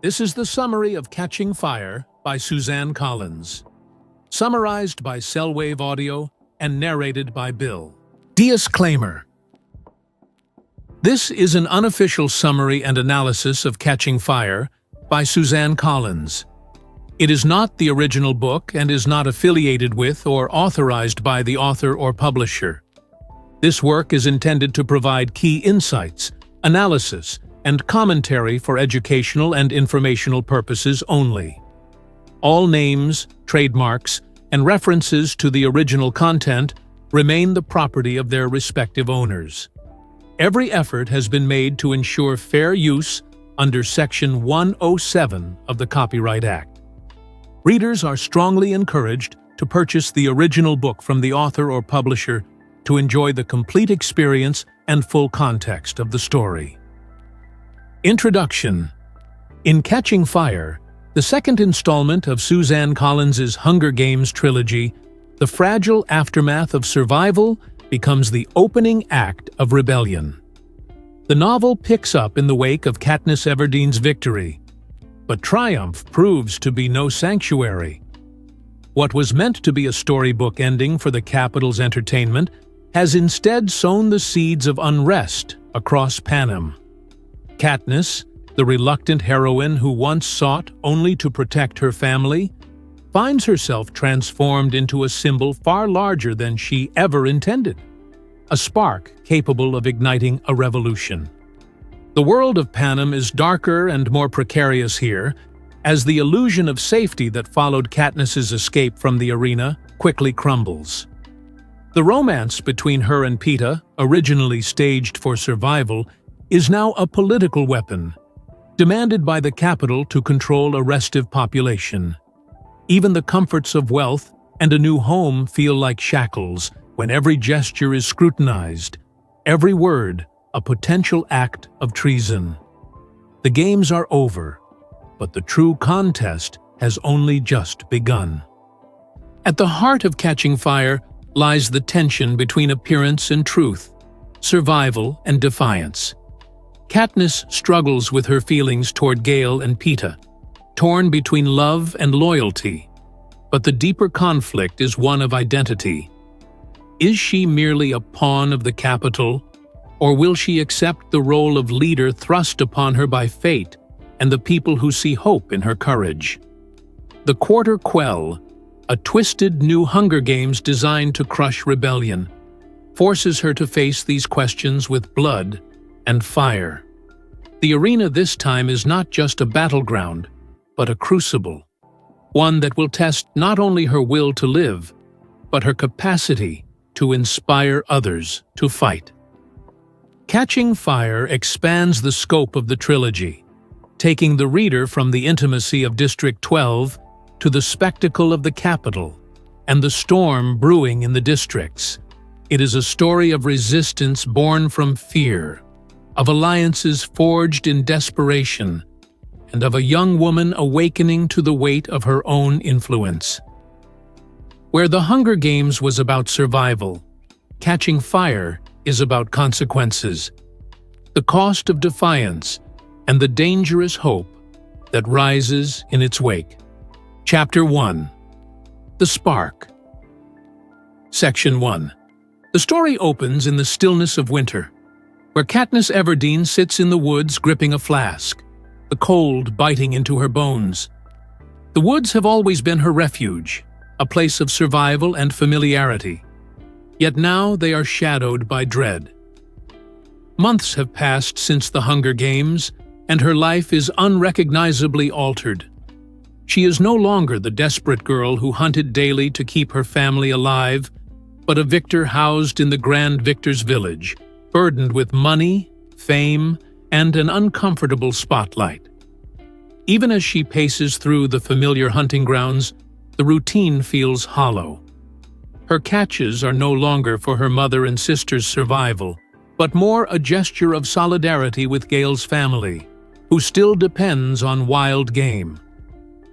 This is the summary of Catching Fire by Suzanne Collins, summarized by Cellwave Audio and narrated by Bill. Disclaimer. This is an unofficial summary and analysis of Catching Fire by Suzanne Collins. It is not the original book and is not affiliated with or authorized by the author or publisher. This work is intended to provide key insights, analysis, and commentary for educational and informational purposes only. All names, trademarks, and references to the original content remain the property of their respective owners. Every effort has been made to ensure fair use under Section 107 of the Copyright Act. Readers are strongly encouraged to purchase the original book from the author or publisher to enjoy the complete experience and full context of the story. Introduction. In Catching Fire, the second installment of Suzanne Collins's Hunger Games trilogy, the fragile aftermath of survival becomes the opening act of rebellion. The novel picks up in the wake of Katniss Everdeen's victory, but triumph proves to be no sanctuary. What was meant to be a storybook ending for the capital's entertainment has instead sown the seeds of unrest across Panem. Katniss, the reluctant heroine who once sought only to protect her family, finds herself transformed into a symbol far larger than she ever intended, a spark capable of igniting a revolution. The world of Panem is darker and more precarious here, as the illusion of safety that followed Katniss's escape from the arena quickly crumbles. The romance between her and Peeta, originally staged for survival, is now a political weapon, demanded by the capital to control a restive population. Even the comforts of wealth and a new home feel like shackles when every gesture is scrutinized, every word a potential act of treason. The games are over, but the true contest has only just begun. At the heart of Catching Fire lies the tension between appearance and truth, survival and defiance. Katniss struggles with her feelings toward Gale and Peeta, torn between love and loyalty, but the deeper conflict is one of identity. Is she merely a pawn of the capital, or will she accept the role of leader thrust upon her by fate and the people who see hope in her courage? The Quarter Quell, a twisted new Hunger Games designed to crush rebellion, forces her to face these questions with blood and fire. The arena this time is not just a battleground, but a crucible, one that will test not only her will to live, but her capacity to inspire others to fight. Catching Fire expands the scope of the trilogy, taking the reader from the intimacy of District 12 to the spectacle of the capital and the storm brewing in the districts. It is a story of resistance born from fear, of alliances forged in desperation, and of a young woman awakening to the weight of her own influence. Where the Hunger Games was about survival, Catching Fire is about consequences, the cost of defiance, and the dangerous hope that rises in its wake. Chapter 1. The Spark. Section 1. The story opens in the stillness of winter, where Katniss Everdeen sits in the woods gripping a flask, the cold biting into her bones. The woods have always been her refuge, a place of survival and familiarity. Yet now they are shadowed by dread. Months have passed since the Hunger Games, and her life is unrecognizably altered. She is no longer the desperate girl who hunted daily to keep her family alive, but a victor housed in the Grand Victor's Village, burdened with money, fame, and an uncomfortable spotlight. Even as she paces through the familiar hunting grounds, the routine feels hollow. Her catches are no longer for her mother and sister's survival, but more a gesture of solidarity with Gale's family, who still depends on wild game.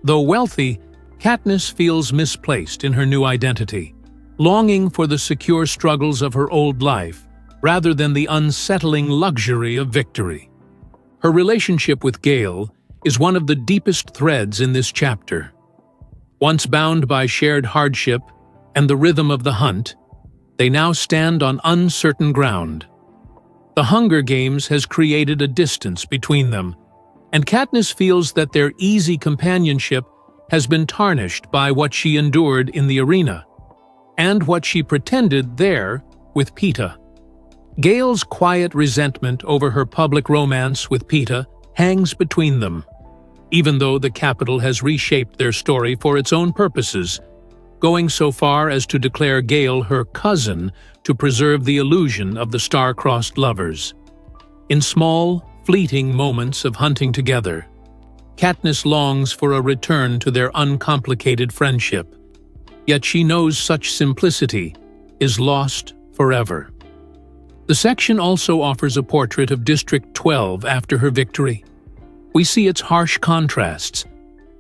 Though wealthy, Katniss feels misplaced in her new identity, longing for the secure struggles of her old life rather than the unsettling luxury of victory. Her relationship with Gale is one of the deepest threads in this chapter. Once bound by shared hardship and the rhythm of the hunt, they now stand on uncertain ground. The Hunger Games has created a distance between them, and Katniss feels that their easy companionship has been tarnished by what she endured in the arena, and what she pretended there with Peeta. Gale's quiet resentment over her public romance with Peeta hangs between them, even though the Capitol has reshaped their story for its own purposes, going so far as to declare Gale her cousin to preserve the illusion of the star-crossed lovers. In small, fleeting moments of hunting together, Katniss longs for a return to their uncomplicated friendship, yet she knows such simplicity is lost forever. The section also offers a portrait of District 12 after her victory. We see its harsh contrasts,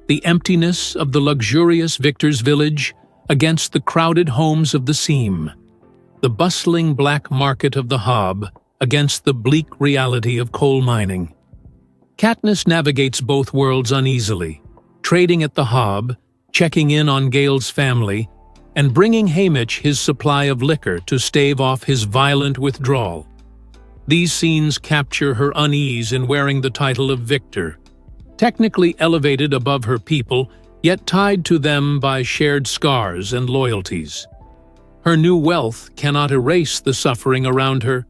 the emptiness of the luxurious victor's village against the crowded homes of the Seam, the bustling black market of the Hob against the bleak reality of coal mining. Katniss navigates both worlds uneasily, trading at the Hob, checking in on Gale's family, and bringing Haymitch his supply of liquor to stave off his violent withdrawal. These scenes capture her unease in wearing the title of Victor, technically elevated above her people, yet tied to them by shared scars and loyalties. Her new wealth cannot erase the suffering around her,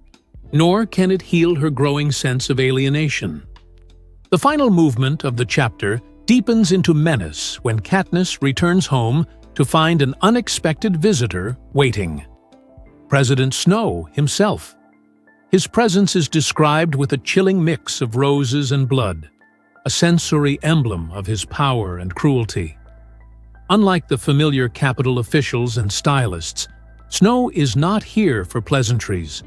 nor can it heal her growing sense of alienation. The final movement of the chapter deepens into menace when Katniss returns home to find an unexpected visitor waiting. President Snow himself. His presence is described with a chilling mix of roses and blood, a sensory emblem of his power and cruelty. Unlike the familiar Capitol officials and stylists, Snow is not here for pleasantries.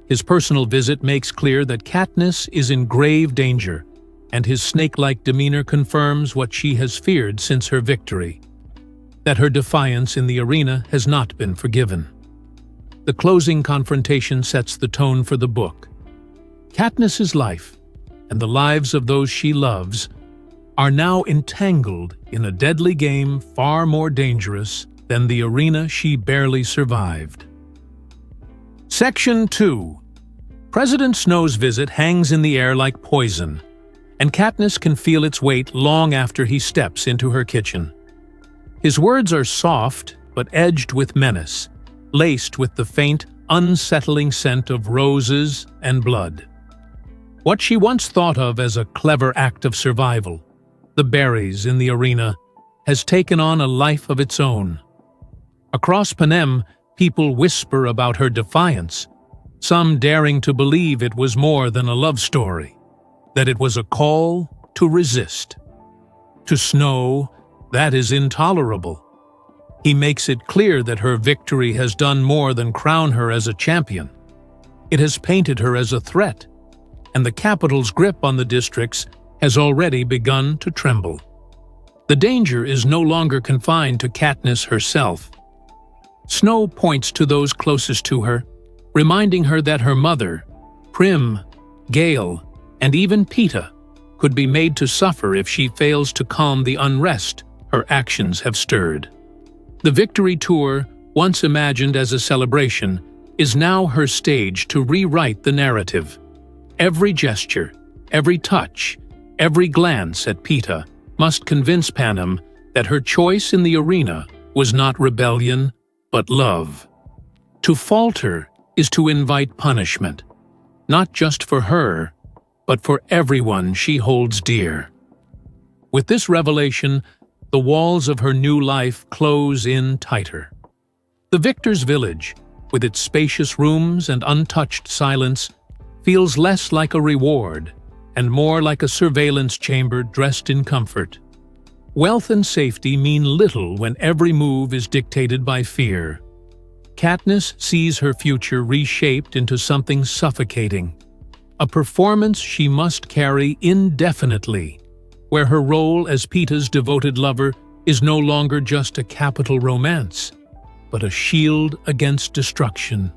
His personal visit makes clear that Katniss is in grave danger, and his snake-like demeanor confirms what she has feared since her victory, that her defiance in the arena has not been forgiven. The closing confrontation sets the tone for the book. Katniss's life, and the lives of those she loves, are now entangled in a deadly game far more dangerous than the arena she barely survived. Section 2. President Snow's visit hangs in the air like poison, and Katniss can feel its weight long after he steps into her kitchen. His words are soft but edged with menace, laced with the faint, unsettling scent of roses and blood. What she once thought of as a clever act of survival, the berries in the arena, has taken on a life of its own. Across Panem, people whisper about her defiance, some daring to believe it was more than a love story, that it was a call to resist. To Snow, that is intolerable. He makes it clear that her victory has done more than crown her as a champion. It has painted her as a threat, and the Capitol's grip on the districts has already begun to tremble. The danger is no longer confined to Katniss herself. Snow points to those closest to her, reminding her that her mother, Prim, Gale, and even Peeta could be made to suffer if she fails to calm the unrest her actions have stirred. The Victory Tour, once imagined as a celebration, is now her stage to rewrite the narrative. Every gesture, every touch, every glance at Peeta must convince Panem that her choice in the arena was not rebellion, but love. To falter is to invite punishment, not just for her, but for everyone she holds dear. With this revelation, the walls of her new life close in tighter. The Victor's village, with its spacious rooms and untouched silence, feels less like a reward and more like a surveillance chamber dressed in comfort. Wealth and safety mean little when every move is dictated by fear. Katniss sees her future reshaped into something suffocating, a performance she must carry indefinitely, where her role as Peeta's devoted lover is no longer just a capital romance, but a shield against destruction.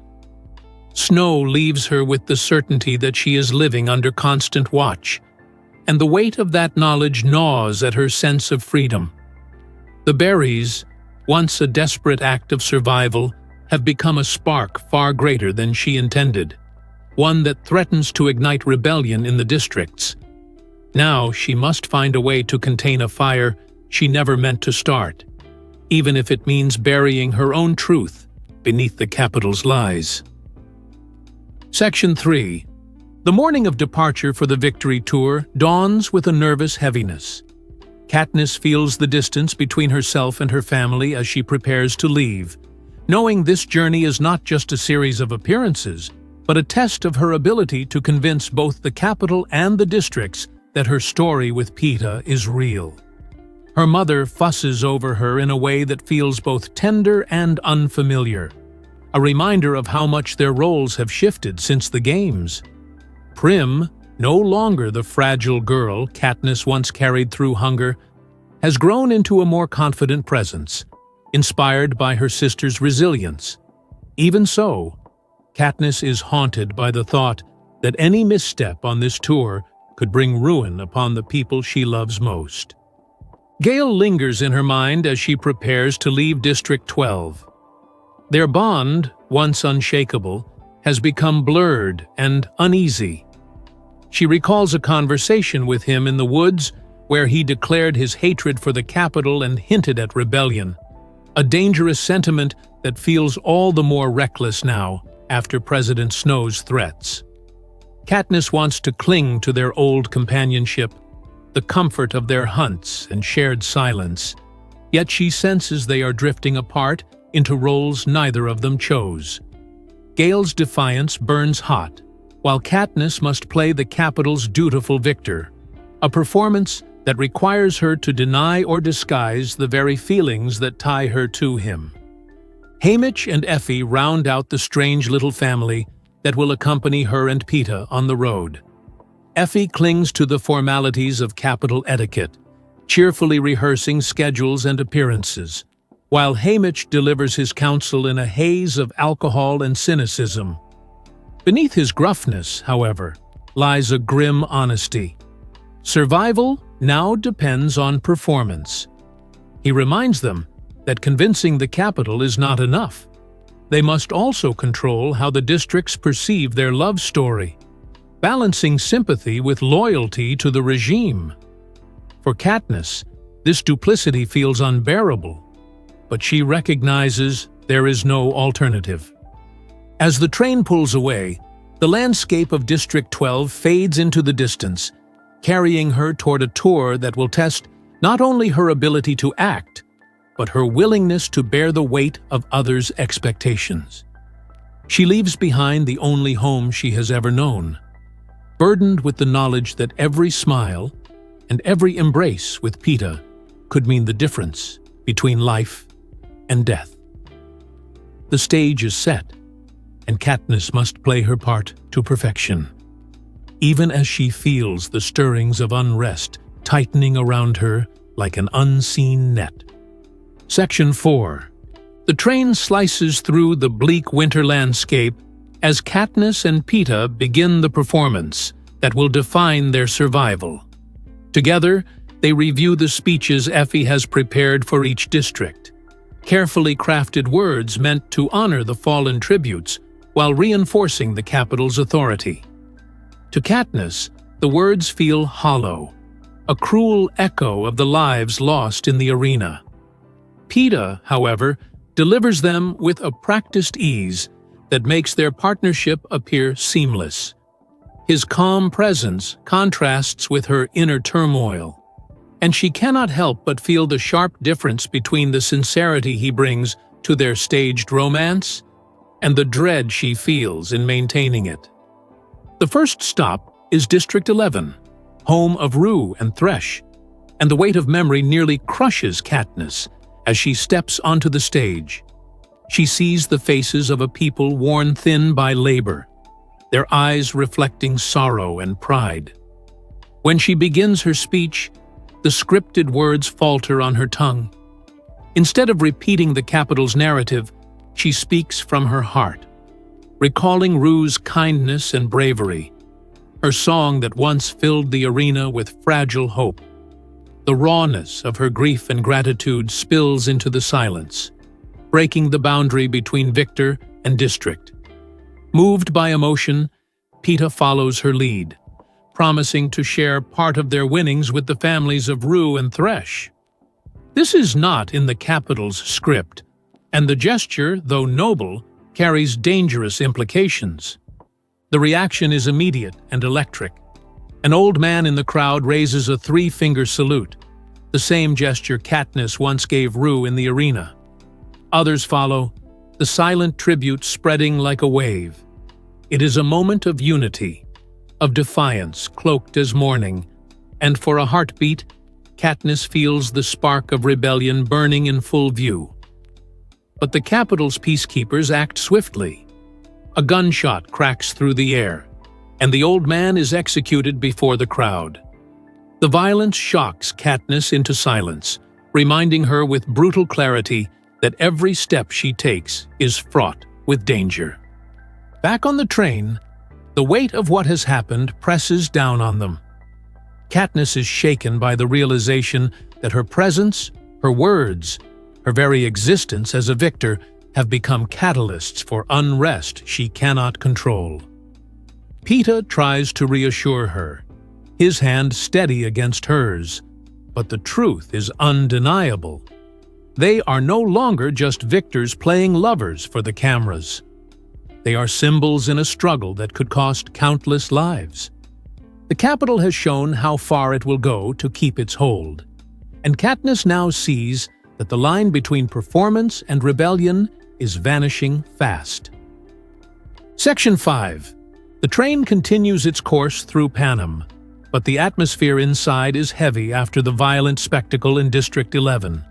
Snow leaves her with the certainty that she is living under constant watch, and the weight of that knowledge gnaws at her sense of freedom. The berries, once a desperate act of survival, have become a spark far greater than she intended, one that threatens to ignite rebellion in the districts. Now she must find a way to contain a fire she never meant to start, even if it means burying her own truth beneath the capital's lies. Section 3. The morning of departure for the Victory Tour dawns with a nervous heaviness. Katniss feels the distance between herself and her family as she prepares to leave, knowing this journey is not just a series of appearances, but a test of her ability to convince both the capital and the districts that her story with Peeta is real. Her mother fusses over her in a way that feels both tender and unfamiliar, a reminder of how much their roles have shifted since the games. Prim, no longer the fragile girl Katniss once carried through hunger, has grown into a more confident presence, inspired by her sister's resilience. Even so, Katniss is haunted by the thought that any misstep on this tour could bring ruin upon the people she loves most. Gale lingers in her mind as she prepares to leave District 12. Their bond, once unshakable, has become blurred and uneasy. She recalls a conversation with him in the woods where he declared his hatred for the capital and hinted at rebellion, a dangerous sentiment that feels all the more reckless now after President Snow's threats. Katniss wants to cling to their old companionship, the comfort of their hunts and shared silence, yet she senses they are drifting apart into roles neither of them chose. Gale's defiance burns hot, while Katniss must play the capital's dutiful victor, a performance that requires her to deny or disguise the very feelings that tie her to him. Haymitch and Effie round out the strange little family that will accompany her and Peeta on the road. Effie clings to the formalities of capital etiquette, cheerfully rehearsing schedules and appearances, while Haymitch delivers his counsel in a haze of alcohol and cynicism. Beneath his gruffness, however, lies a grim honesty. Survival now depends on performance. He reminds them that convincing the capital is not enough. They must also control how the districts perceive their love story, balancing sympathy with loyalty to the regime. For Katniss, this duplicity feels unbearable, but she recognizes there is no alternative. As the train pulls away, the landscape of District 12 fades into the distance, carrying her toward a tour that will test not only her ability to act, but her willingness to bear the weight of others' expectations. She leaves behind the only home she has ever known, burdened with the knowledge that every smile and every embrace with Peeta could mean the difference between life and death. The stage is set, and Katniss must play her part to perfection, even as she feels the stirrings of unrest tightening around her like an unseen net. Section 4. The train slices through the bleak winter landscape as Katniss and Peeta begin the performance that will define their survival. Together, they review the speeches Effie has prepared for each district, carefully crafted words meant to honor the fallen tributes while reinforcing the capital's authority. To Katniss, the words feel hollow, a cruel echo of the lives lost in the arena. Peeta, however, delivers them with a practiced ease that makes their partnership appear seamless. His calm presence contrasts with her inner turmoil, and she cannot help but feel the sharp difference between the sincerity he brings to their staged romance and the dread she feels in maintaining it. The first stop is District 11, home of Rue and Thresh, and the weight of memory nearly crushes Katniss as she steps onto the stage. She sees the faces of a people worn thin by labor, their eyes reflecting sorrow and pride. When she begins her speech, the scripted words falter on her tongue. Instead of repeating the capital's narrative, she speaks from her heart, recalling Rue's kindness and bravery, her song that once filled the arena with fragile hope. The rawness of her grief and gratitude spills into the silence, breaking the boundary between victor and district. Moved by emotion, Peeta follows her lead, promising to share part of their winnings with the families of Rue and Thresh. This is not in the Capital's script, and the gesture, though noble, carries dangerous implications. The reaction is immediate and electric. An old man in the crowd raises a three-finger salute, the same gesture Katniss once gave Rue in the arena. Others follow, the silent tribute spreading like a wave. It is a moment of unity, of defiance cloaked as mourning, and for a heartbeat, Katniss feels the spark of rebellion burning in full view. But the Capital's peacekeepers act swiftly. A gunshot cracks through the air, and the old man is executed before the crowd. The violence shocks Katniss into silence, reminding her with brutal clarity that every step she takes is fraught with danger. Back on the train, the weight of what has happened presses down on them. Katniss is shaken by the realization that her presence, her words, her very existence as a victor have become catalysts for unrest she cannot control. Peeta tries to reassure her, his hand steady against hers, but the truth is undeniable. They are no longer just victors playing lovers for the cameras. They are symbols in a struggle that could cost countless lives. The Capital has shown how far it will go to keep its hold, and Katniss now sees that the line between performance and rebellion is vanishing fast. Section 5. The train continues its course through Panem, but the atmosphere inside is heavy after the violent spectacle in District 11.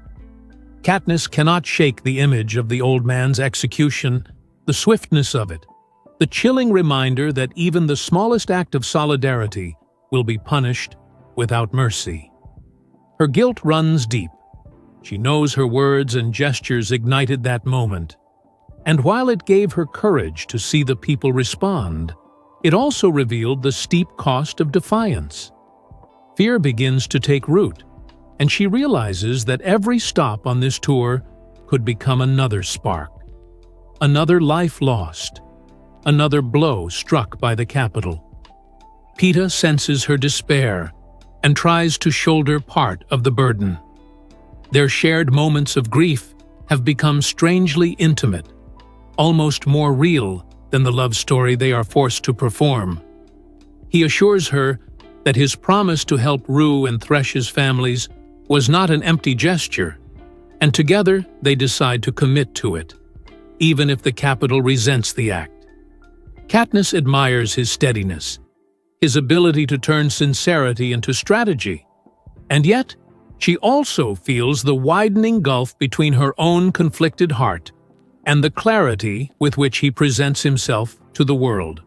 Katniss cannot shake the image of the old man's execution, the swiftness of it, the chilling reminder that even the smallest act of solidarity will be punished without mercy. Her guilt runs deep. She knows her words and gestures ignited that moment. And while it gave her courage to see the people respond, it also revealed the steep cost of defiance. Fear begins to take root, and she realizes that every stop on this tour could become another spark, another life lost, another blow struck by the Capital. Peeta senses her despair and tries to shoulder part of the burden. Their shared moments of grief have become strangely intimate, almost more real than the love story they are forced to perform. He assures her that his promise to help Rue and Thresh's families was not an empty gesture, and together they decide to commit to it, even if the Capital resents the act. Katniss admires his steadiness, his ability to turn sincerity into strategy, and yet she also feels the widening gulf between her own conflicted heart and the clarity with which he presents himself to the world.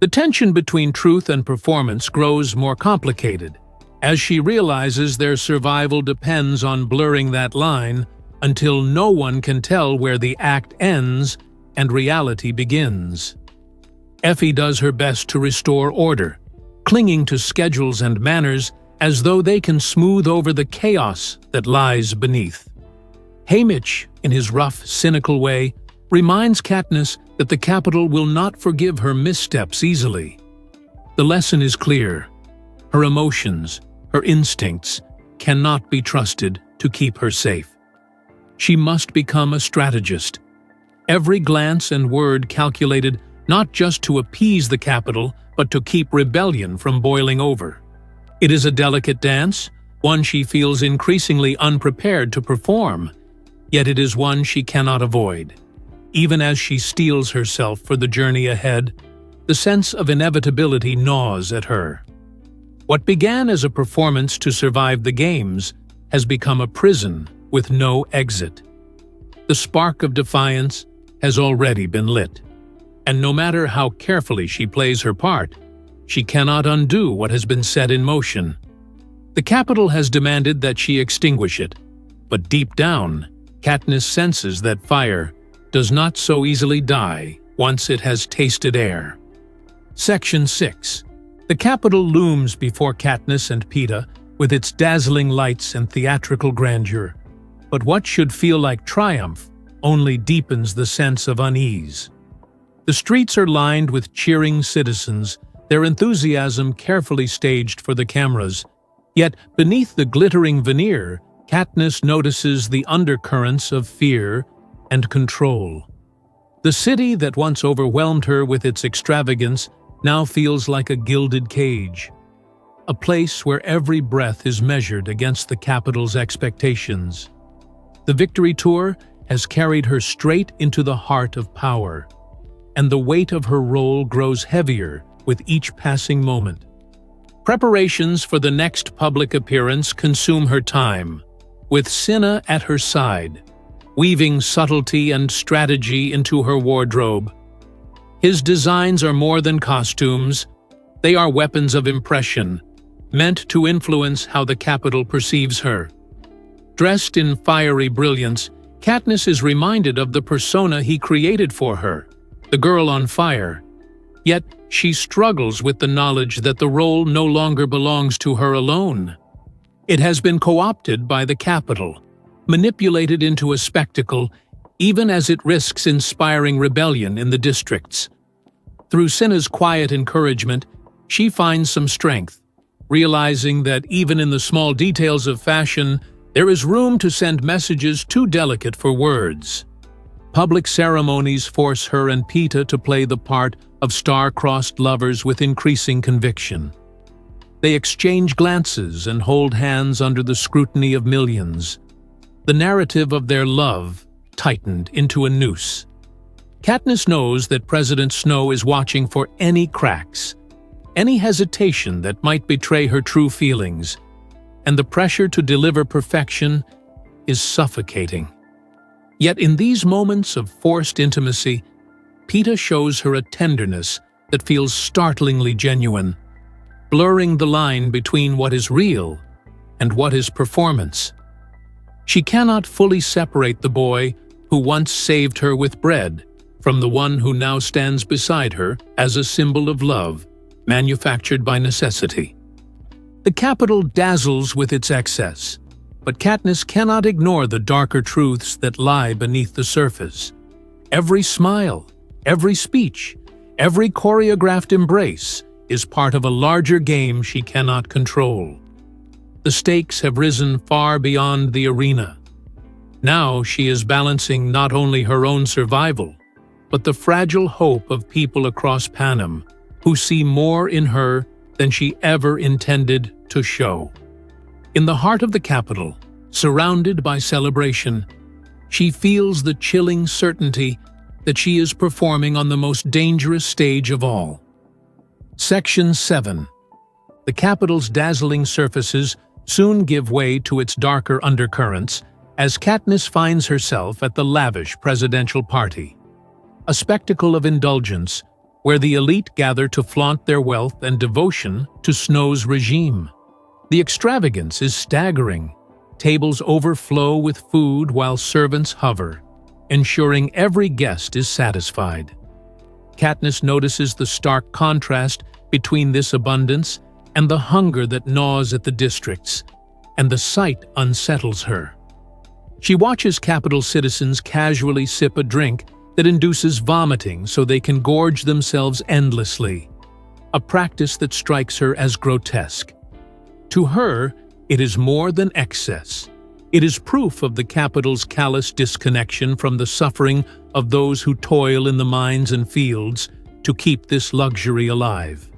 The tension between truth and performance grows more complicated as she realizes their survival depends on blurring that line until no one can tell where the act ends and reality begins. Effie does her best to restore order, clinging to schedules and manners as though they can smooth over the chaos that lies beneath. Haymitch, in his rough, cynical way, reminds Katniss that the Capital will not forgive her missteps easily. The lesson is clear. Her emotions, her instincts, cannot be trusted to keep her safe. She must become a strategist. Every glance and word calculated not just to appease the Capital, but to keep rebellion from boiling over. It is a delicate dance, one she feels increasingly unprepared to perform, yet it is one she cannot avoid. Even as she steels herself for the journey ahead, the sense of inevitability gnaws at her. What began as a performance to survive the games has become a prison with no exit. The spark of defiance has already been lit, and no matter how carefully she plays her part, she cannot undo what has been set in motion. The Capital has demanded that she extinguish it, but deep down, Katniss senses that fire does not so easily die once it has tasted air. Section 6. The Capitol looms before Katniss and Peeta with its dazzling lights and theatrical grandeur. But what should feel like triumph only deepens the sense of unease. The streets are lined with cheering citizens, their enthusiasm carefully staged for the cameras. Yet beneath the glittering veneer, Katniss notices the undercurrents of fear and control. The city that once overwhelmed her with its extravagance now feels like a gilded cage, a place where every breath is measured against the Capitol's expectations. The Victory Tour has carried her straight into the heart of power, and the weight of her role grows heavier with each passing moment. Preparations for the next public appearance consume her time, with Cinna at her side, weaving subtlety and strategy into her wardrobe. His designs are more than costumes, they are weapons of impression, meant to influence how the Capitol perceives her. Dressed in fiery brilliance, Katniss is reminded of the persona he created for her, the girl on fire. Yet she struggles with the knowledge that the role no longer belongs to her alone. It has been co-opted by the Capitol, manipulated into a spectacle, even as it risks inspiring rebellion in the districts. Through Cinna's quiet encouragement, she finds some strength, realizing that even in the small details of fashion, there is room to send messages too delicate for words. Public ceremonies force her and Peeta to play the part of star-crossed lovers with increasing conviction. They exchange glances and hold hands under the scrutiny of millions. The narrative of their love tightened into a noose. Katniss knows that President Snow is watching for any cracks, any hesitation that might betray her true feelings, and the pressure to deliver perfection is suffocating. Yet in these moments of forced intimacy, Peeta shows her a tenderness that feels startlingly genuine, blurring the line between what is real and what is performance. She cannot fully separate the boy who once saved her with bread from the one who now stands beside her as a symbol of love, manufactured by necessity. The Capitol dazzles with its excess, but Katniss cannot ignore the darker truths that lie beneath the surface. Every smile, every speech, every choreographed embrace is part of a larger game she cannot control. The stakes have risen far beyond the arena. Now she is balancing not only her own survival, but the fragile hope of people across Panem who see more in her than she ever intended to show. In the heart of the Capitol, surrounded by celebration, she feels the chilling certainty that she is performing on the most dangerous stage of all. Section 7. The Capitol's dazzling surfaces soon give way to its darker undercurrents as Katniss finds herself at the lavish presidential party, a spectacle of indulgence where the elite gather to flaunt their wealth and devotion to Snow's regime. The extravagance is staggering. Tables overflow with food while servants hover, ensuring every guest is satisfied. Katniss notices the stark contrast between this abundance and the hunger that gnaws at the districts, and the sight unsettles her. She watches Capitol citizens casually sip a drink that induces vomiting so they can gorge themselves endlessly, a practice that strikes her as grotesque. To her, it is more than excess. It is proof of the Capitol's callous disconnection from the suffering of those who toil in the mines and fields to keep this luxury alive.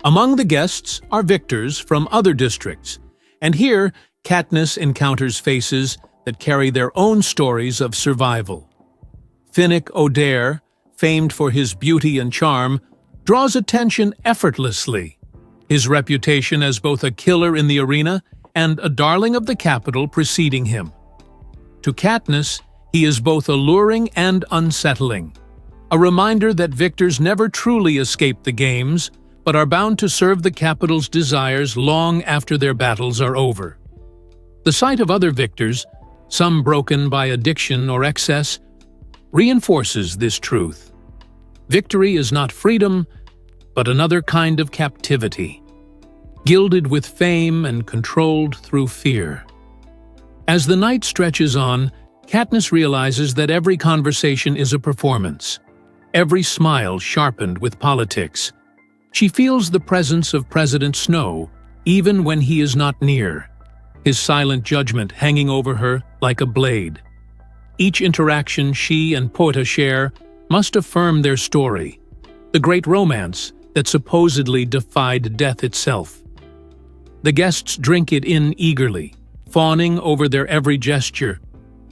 Among the guests are victors from other districts, and here Katniss encounters faces that carry their own stories of survival. Finnick Odair, famed for his beauty and charm, draws attention effortlessly, his reputation as both a killer in the arena and a darling of the Capitol preceding him. To Katniss, he is both alluring and unsettling, a reminder that victors never truly escape the games, but are bound to serve the Capitol's desires long after their battles are over. The sight of other victors, some broken by addiction or excess, reinforces this truth. Victory is not freedom, but another kind of captivity, gilded with fame and controlled through fear. As the night stretches on, Katniss realizes that every conversation is a performance, every smile sharpened with politics. She feels the presence of President Snow, even when he is not near, his silent judgment hanging over her like a blade. Each interaction she and Peeta share must affirm their story, the great romance that supposedly defied death itself. The guests drink it in eagerly, fawning over their every gesture,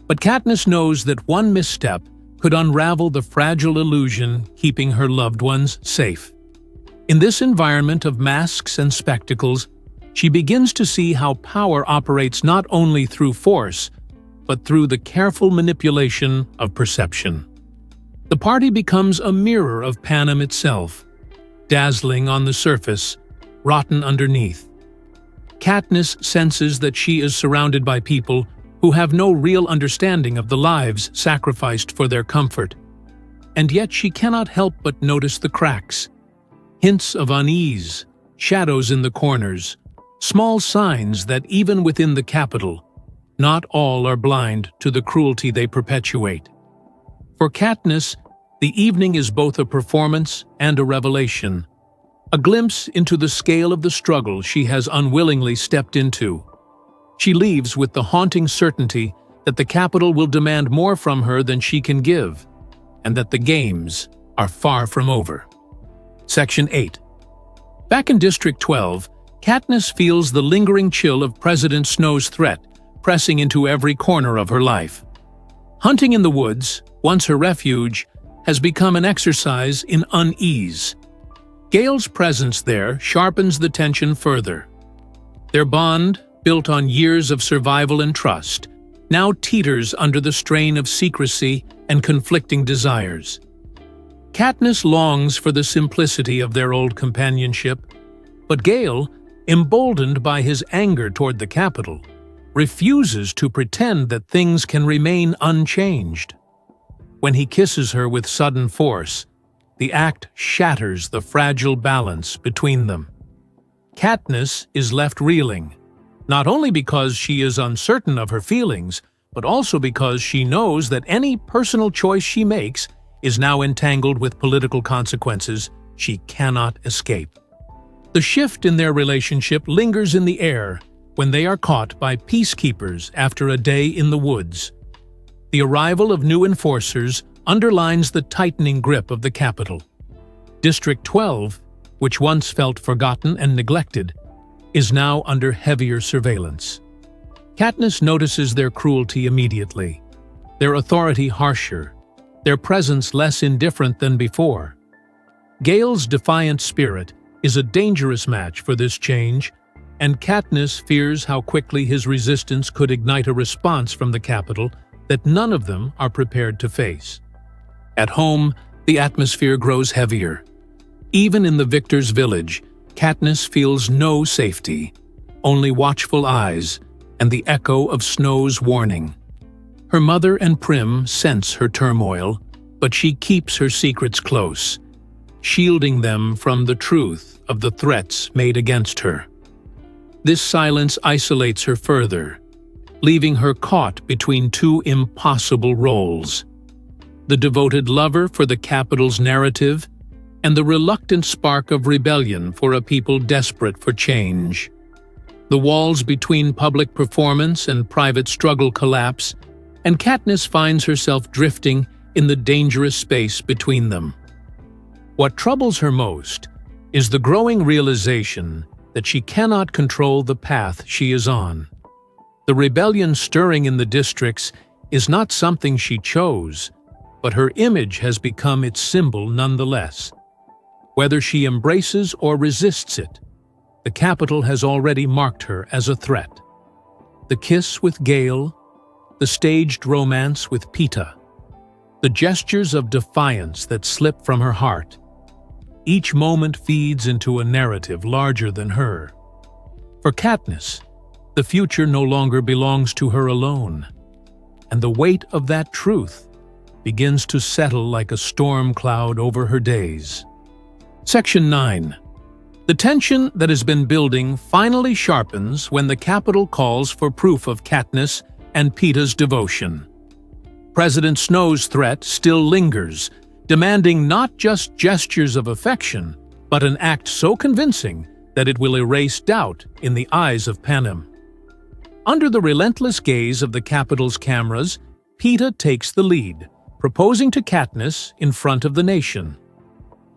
but Katniss knows that one misstep could unravel the fragile illusion keeping her loved ones safe. In this environment of masks and spectacles, she begins to see how power operates not only through force, but through the careful manipulation of perception. The party becomes a mirror of Panem itself, dazzling on the surface, rotten underneath. Katniss senses that she is surrounded by people who have no real understanding of the lives sacrificed for their comfort. And yet she cannot help but notice the cracks, hints of unease, shadows in the corners, small signs that even within the capital, not all are blind to the cruelty they perpetuate. For Katniss, the evening is both a performance and a revelation, a glimpse into the scale of the struggle she has unwillingly stepped into. She leaves with the haunting certainty that the capital will demand more from her than she can give, and that the games are far from over. Section 8. Back in District 12, Katniss feels the lingering chill of President Snow's threat pressing into every corner of her life. Hunting in the woods, once her refuge, has become an exercise in unease. Gale's presence there sharpens the tension further. Their bond, built on years of survival and trust, now teeters under the strain of secrecy and conflicting desires. Katniss longs for the simplicity of their old companionship, but Gale, emboldened by his anger toward the capital, refuses to pretend that things can remain unchanged. When he kisses her with sudden force, the act shatters the fragile balance between them. Katniss is left reeling, not only because she is uncertain of her feelings, but also because she knows that any personal choice she makes is now entangled with political consequences she cannot escape. The shift in their relationship lingers in the air when they are caught by peacekeepers after a day in the woods. The arrival of new enforcers underlines the tightening grip of the capital. District 12, which once felt forgotten and neglected, is now under heavier surveillance. Katniss notices their cruelty immediately, their authority harsher, their presence less indifferent than before. Gale's defiant spirit is a dangerous match for this change, and Katniss fears how quickly his resistance could ignite a response from the capital that none of them are prepared to face. At home, the atmosphere grows heavier. Even in the victor's village, Katniss feels no safety, only watchful eyes and the echo of Snow's warning. Her mother and Prim sense her turmoil, but she keeps her secrets close, shielding them from the truth of the threats made against her. This silence isolates her further, leaving her caught between two impossible roles: the devoted lover for the capital's narrative and the reluctant spark of rebellion for a people desperate for change. The walls between public performance and private struggle collapse, and Katniss finds herself drifting in the dangerous space between them. What troubles her most is the growing realization that she cannot control the path she is on. The rebellion stirring in the districts is not something she chose, but her image has become its symbol nonetheless. Whether she embraces or resists it, the capital has already marked her as a threat. The kiss with Gale, the staged romance with Peeta, the gestures of defiance that slip from her heart. Each moment feeds into a narrative larger than her. For Katniss, the future no longer belongs to her alone, and the weight of that truth begins to settle like a storm cloud over her days. Section 9. The tension that has been building finally sharpens when the Capitol calls for proof of Katniss and Peeta's devotion. President Snow's threat still lingers, demanding not just gestures of affection, but an act so convincing that it will erase doubt in the eyes of Panem. Under the relentless gaze of the Capitol's cameras, Peeta takes the lead, proposing to Katniss in front of the nation.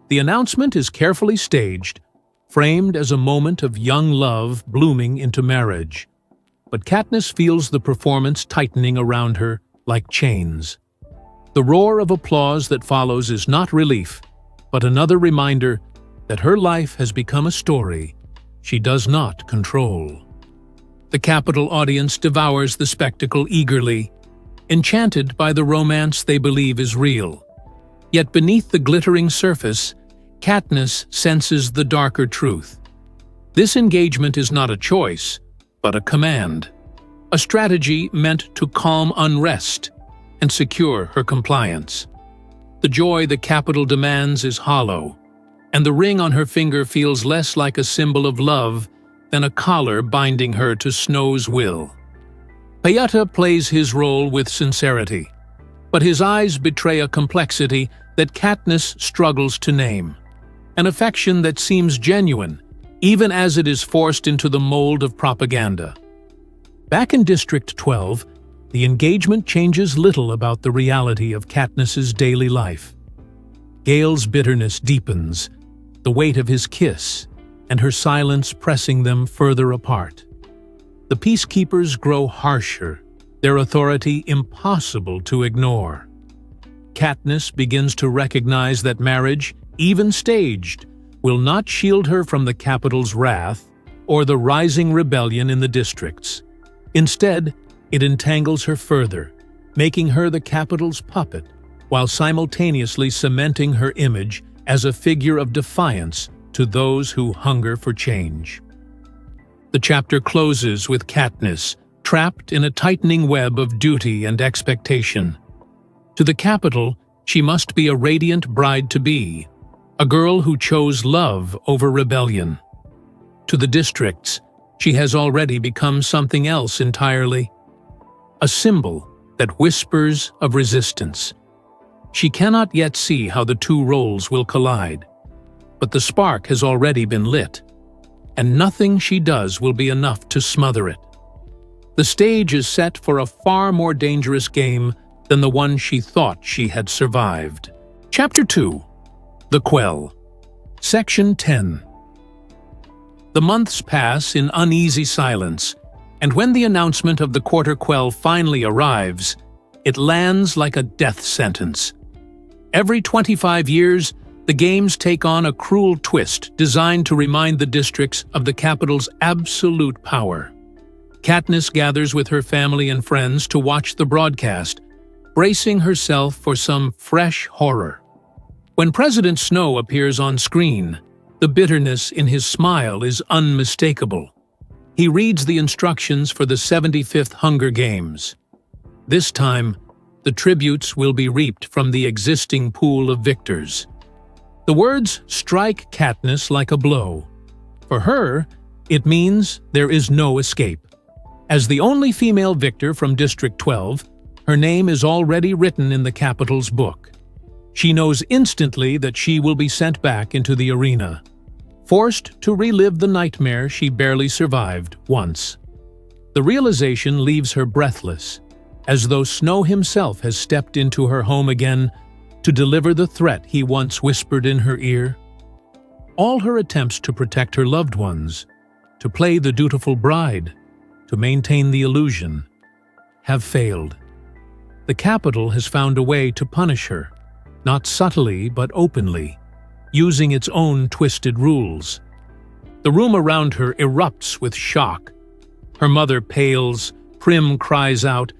The announcement is carefully staged, framed as a moment of young love blooming into marriage. But Katniss feels the performance tightening around her like chains. The roar of applause that follows is not relief, but another reminder that her life has become a story she does not control. The Capitol audience devours the spectacle eagerly, enchanted by the romance they believe is real. Yet beneath the glittering surface, Katniss senses the darker truth. This engagement is not a choice, but a command, a strategy meant to calm unrest and secure her compliance. The joy the Capitol demands is hollow, and the ring on her finger feels less like a symbol of love than a collar binding her to Snow's will. Peeta plays his role with sincerity, but his eyes betray a complexity that Katniss struggles to name, an affection that seems genuine, even as it is forced into the mold of propaganda. Back in District 12, the engagement changes little about the reality of Katniss's daily life. Gale's bitterness deepens, the weight of his kiss, and her silence pressing them further apart. The peacekeepers grow harsher, their authority impossible to ignore. Katniss begins to recognize that marriage, even staged, will not shield her from the Capitol's wrath or the rising rebellion in the districts. Instead, it entangles her further, making her the Capitol's puppet, while simultaneously cementing her image as a figure of defiance to those who hunger for change. The chapter closes with Katniss, trapped in a tightening web of duty and expectation. To the Capitol, she must be a radiant bride-to-be, a girl who chose love over rebellion. To the districts, she has already become something else entirely, a symbol that whispers of resistance. She cannot yet see how the two roles will collide, but the spark has already been lit, and nothing she does will be enough to smother it. The stage is set for a far more dangerous game than the one she thought she had survived. Chapter 2. The Quell. Section 10. The months pass in uneasy silence, and when the announcement of the quarter quell finally arrives, it lands like a death sentence. Every 25 years, the games take on a cruel twist designed to remind the districts of the Capitol's absolute power. Katniss gathers with her family and friends to watch the broadcast, bracing herself for some fresh horror. When President Snow appears on screen, the bitterness in his smile is unmistakable. He reads the instructions for the 75th Hunger Games. This time, the tributes will be reaped from the existing pool of victors. The words strike Katniss like a blow. For her, it means there is no escape. As the only female victor from District 12, her name is already written in the Capitol's book. She knows instantly that she will be sent back into the arena, forced to relive the nightmare she barely survived once. The realization leaves her breathless, as though Snow himself has stepped into her home again to deliver the threat he once whispered in her ear. All her attempts to protect her loved ones, to play the dutiful bride, to maintain the illusion, have failed. The Capitol has found a way to punish her, not subtly but openly, using its own twisted rules. The room around her erupts with shock. Her mother pales, Prim cries out,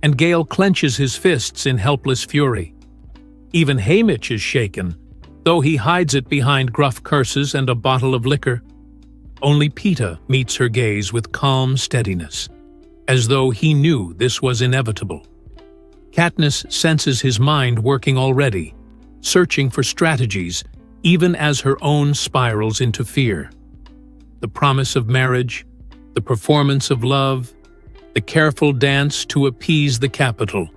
and Gale clenches his fists in helpless fury. Even Haymitch is shaken, though he hides it behind gruff curses and a bottle of liquor. Only Peeta meets her gaze with calm steadiness, as though he knew this was inevitable. Katniss senses his mind working already, searching for strategies, even as her own spirals into fear. The promise of marriage, the performance of love, the careful dance to appease the capital.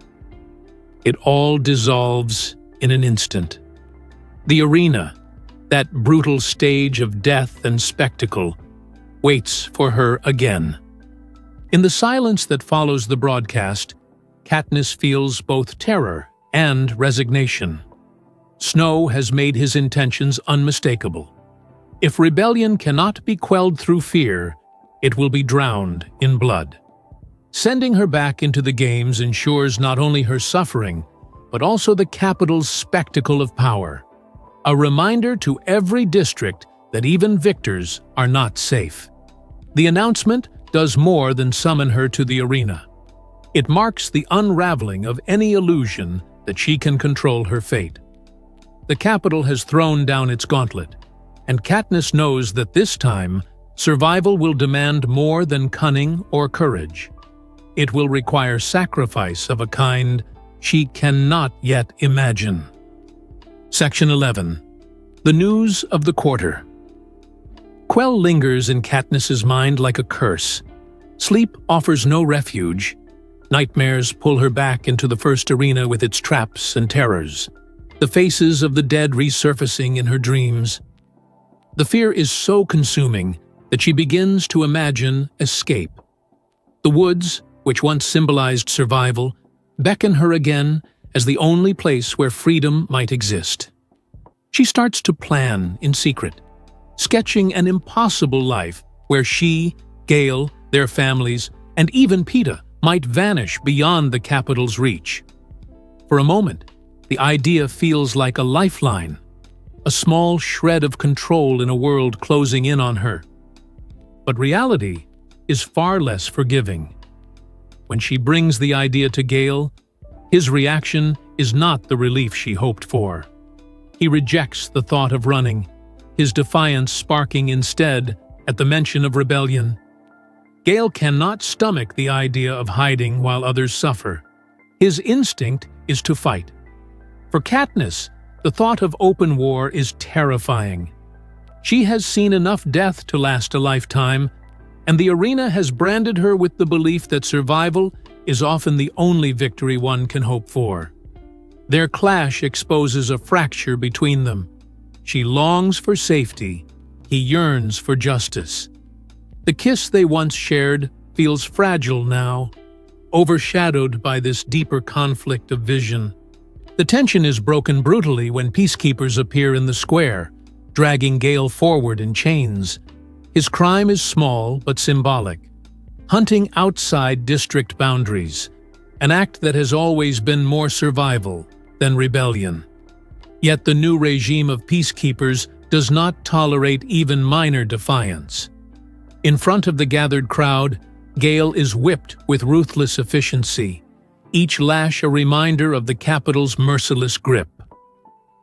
It all dissolves in an instant. The arena, that brutal stage of death and spectacle, waits for her again. In the silence that follows the broadcast, Katniss feels both terror and resignation. Snow has made his intentions unmistakable. If rebellion cannot be quelled through fear, it will be drowned in blood. Sending her back into the games ensures not only her suffering, but also the capital's spectacle of power. A reminder to every district that even victors are not safe. The announcement does more than summon her to the arena. It marks the unraveling of any illusion that she can control her fate. The capital has thrown down its gauntlet, and Katniss knows that this time, survival will demand more than cunning or courage. It will require sacrifice of a kind she cannot yet imagine. Section 11. The News of the Quarter. Quell lingers in Katniss's mind like a curse. Sleep offers no refuge. Nightmares pull her back into the first arena with its traps and terrors, the faces of the dead resurfacing in her dreams. The fear is so consuming that she begins to imagine escape. The woods, which once symbolized survival, beckon her again as the only place where freedom might exist. She starts to plan in secret, sketching an impossible life where she, Gale, their families, and even Peeta might vanish beyond the capital's reach. For a moment, the idea feels like a lifeline, a small shred of control in a world closing in on her. But reality is far less forgiving. When she brings the idea to Gale, his reaction is not the relief she hoped for. He rejects the thought of running, his defiance sparking instead at the mention of rebellion. Gale cannot stomach the idea of hiding while others suffer. His instinct is to fight. For Katniss, the thought of open war is terrifying. She has seen enough death to last a lifetime, and the arena has branded her with the belief that survival is often the only victory one can hope for. Their clash exposes a fracture between them. She longs for safety, he yearns for justice. The kiss they once shared feels fragile now, overshadowed by this deeper conflict of vision. The tension is broken brutally when peacekeepers appear in the square, dragging Gale forward in chains. His crime is small but symbolic, hunting outside district boundaries, an act that has always been more survival than rebellion. Yet the new regime of peacekeepers does not tolerate even minor defiance. In front of the gathered crowd, Gale is whipped with ruthless efficiency, each lash a reminder of the capital's merciless grip.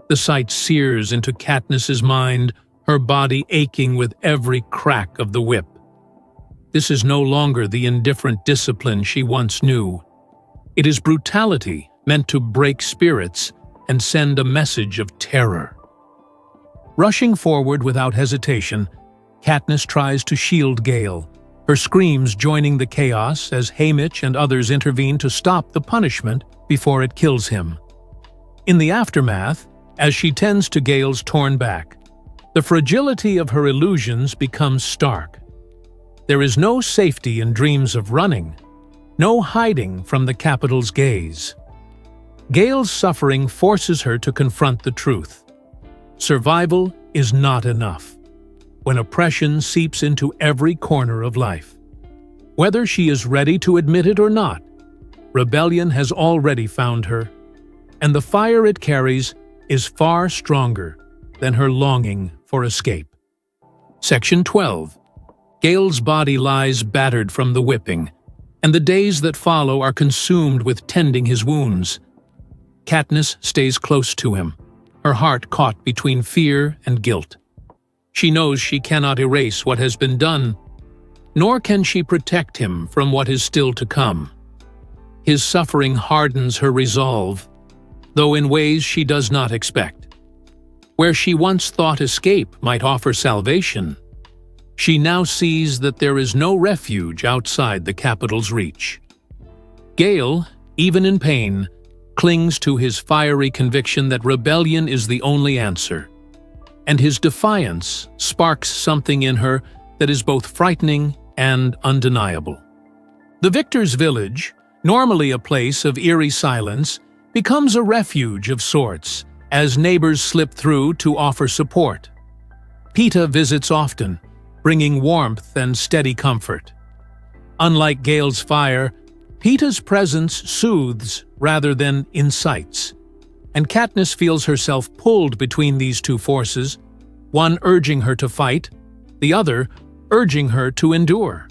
The sight sears into Katniss's mind, her body aching with every crack of the whip. This is no longer the indifferent discipline she once knew. It is brutality meant to break spirits and send a message of terror. Rushing forward without hesitation, Katniss tries to shield Gale, her screams joining the chaos as Haymitch and others intervene to stop the punishment before it kills him. In the aftermath, as she tends to Gale's torn back, the fragility of her illusions becomes stark. There is no safety in dreams of running, no hiding from the capital's gaze. Gale's suffering forces her to confront the truth. Survival is not enough when oppression seeps into every corner of life. Whether she is ready to admit it or not, rebellion has already found her, and the fire it carries is far stronger than her longing for escape. Section 12. Gale's body lies battered from the whipping, and the days that follow are consumed with tending his wounds. Katniss stays close to him, her heart caught between fear and guilt. She knows she cannot erase what has been done, nor can she protect him from what is still to come. His suffering hardens her resolve, though in ways she does not expect. Where she once thought escape might offer salvation, she now sees that there is no refuge outside the capital's reach. Gale, even in pain, clings to his fiery conviction that rebellion is the only answer, and his defiance sparks something in her that is both frightening and undeniable. The victor's village, normally a place of eerie silence, becomes a refuge of sorts as neighbors slip through to offer support. Peeta visits often, bringing warmth and steady comfort. Unlike Gale's fire, Peeta's presence soothes rather than incites, and Katniss feels herself pulled between these two forces, one urging her to fight, the other urging her to endure.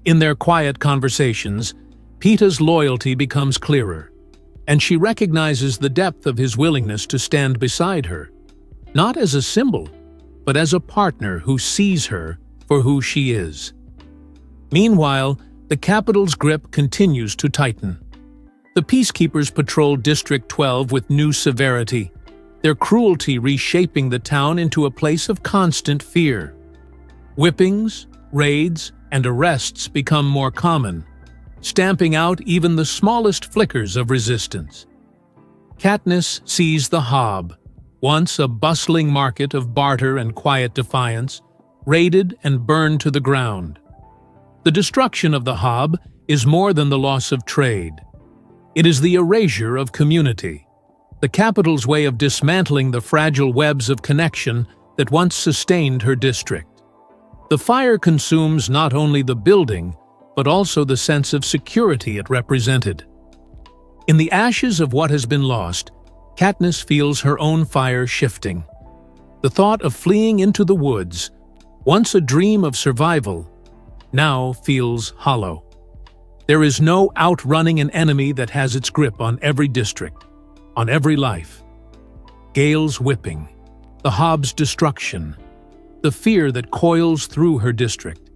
In their quiet conversations, Peeta's loyalty becomes clearer, and she recognizes the depth of his willingness to stand beside her, not as a symbol, but as a partner who sees her for who she is. Meanwhile, the capital's grip continues to tighten. The peacekeepers patrol District 12 with new severity, their cruelty reshaping the town into a place of constant fear. Whippings, raids, and arrests become more common, stamping out even the smallest flickers of resistance. Katniss sees the Hob, once a bustling market of barter and quiet defiance, raided and burned to the ground. The destruction of the Hob is more than the loss of trade. It is the erasure of community, the capital's way of dismantling the fragile webs of connection that once sustained her district. The fire consumes not only the building, but also the sense of security it represented. In the ashes of what has been lost, Katniss feels her own fire shifting. The thought of fleeing into the woods, once a dream of survival, now feels hollow. There is no outrunning an enemy that has its grip on every district, on every life. Gale's whipping, the Hob's destruction, the fear that coils through her district.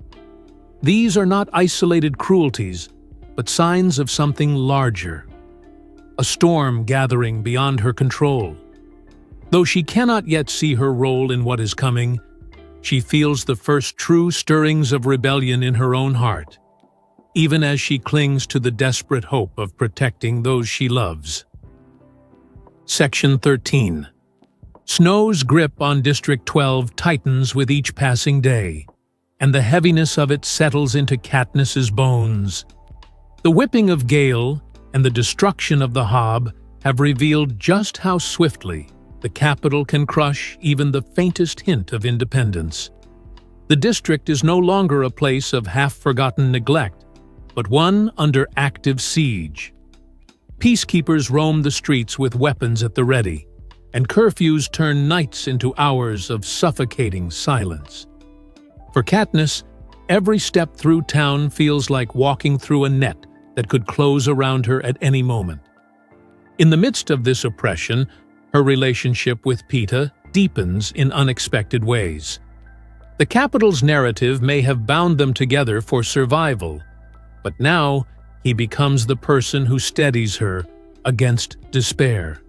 These are not isolated cruelties, but signs of something larger. A storm gathering beyond her control. Though she cannot yet see her role in what is coming, she feels the first true stirrings of rebellion in her own heart, even as she clings to the desperate hope of protecting those she loves. Section 13. Snow's grip on District 12 tightens with each passing day, and the heaviness of it settles into Katniss's bones. The whipping of Gale and the destruction of the Hob have revealed just how swiftly the capital can crush even the faintest hint of independence. The district is no longer a place of half-forgotten neglect, but one under active siege. Peacekeepers roam the streets with weapons at the ready, and curfews turn nights into hours of suffocating silence. For Katniss, every step through town feels like walking through a net that could close around her at any moment. In the midst of this oppression, her relationship with Peeta deepens in unexpected ways. The capital's narrative may have bound them together for survival, but now he becomes the person who steadies her against despair.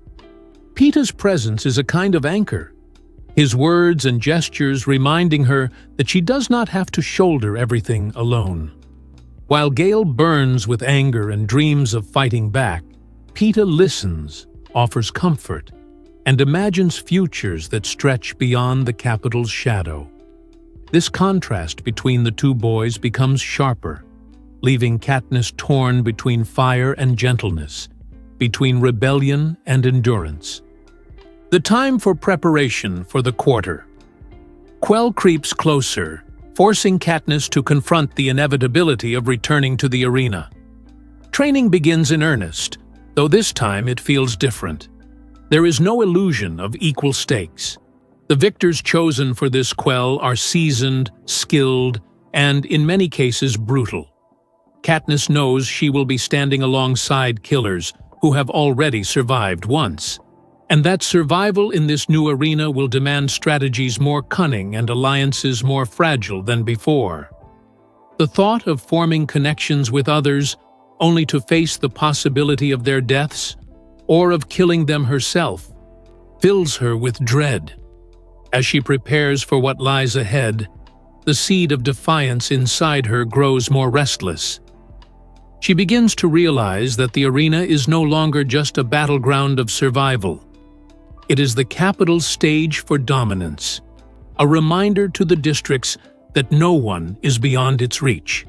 Peeta's presence is a kind of anchor, his words and gestures reminding her that she does not have to shoulder everything alone. While Gale burns with anger and dreams of fighting back, Peeta listens, offers comfort, and imagines futures that stretch beyond the capital's shadow. This contrast between the two boys becomes sharper, leaving Katniss torn between fire and gentleness, between rebellion and endurance. The time for preparation for the quarter. Quell creeps closer, forcing Katniss to confront the inevitability of returning to the arena. Training begins in earnest, though this time it feels different. There is no illusion of equal stakes. The victors chosen for this Quell are seasoned, skilled, and in many cases brutal. Katniss knows she will be standing alongside killers who have already survived once, and that survival in this new arena will demand strategies more cunning and alliances more fragile than before. The thought of forming connections with others only to face the possibility of their deaths, or of killing them herself, fills her with dread. As she prepares for what lies ahead, the seed of defiance inside her grows more restless. She begins to realize that the arena is no longer just a battleground of survival. It is the capital's stage for dominance, a reminder to the districts that no one is beyond its reach.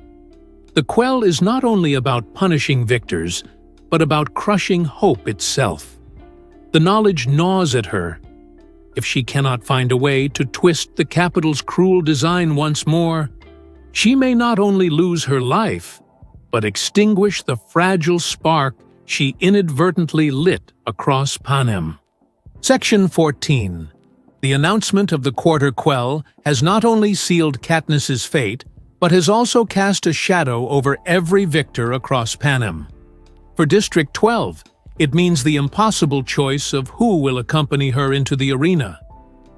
The quell is not only about punishing victors, but about crushing hope itself. The knowledge gnaws at her. If she cannot find a way to twist the capital's cruel design once more, she may not only lose her life, but extinguish the fragile spark she inadvertently lit across Panem. Section 14. The announcement of the Quarter Quell has not only sealed Katniss's fate, but has also cast a shadow over every victor across Panem. For District 12, it means the impossible choice of who will accompany her into the arena.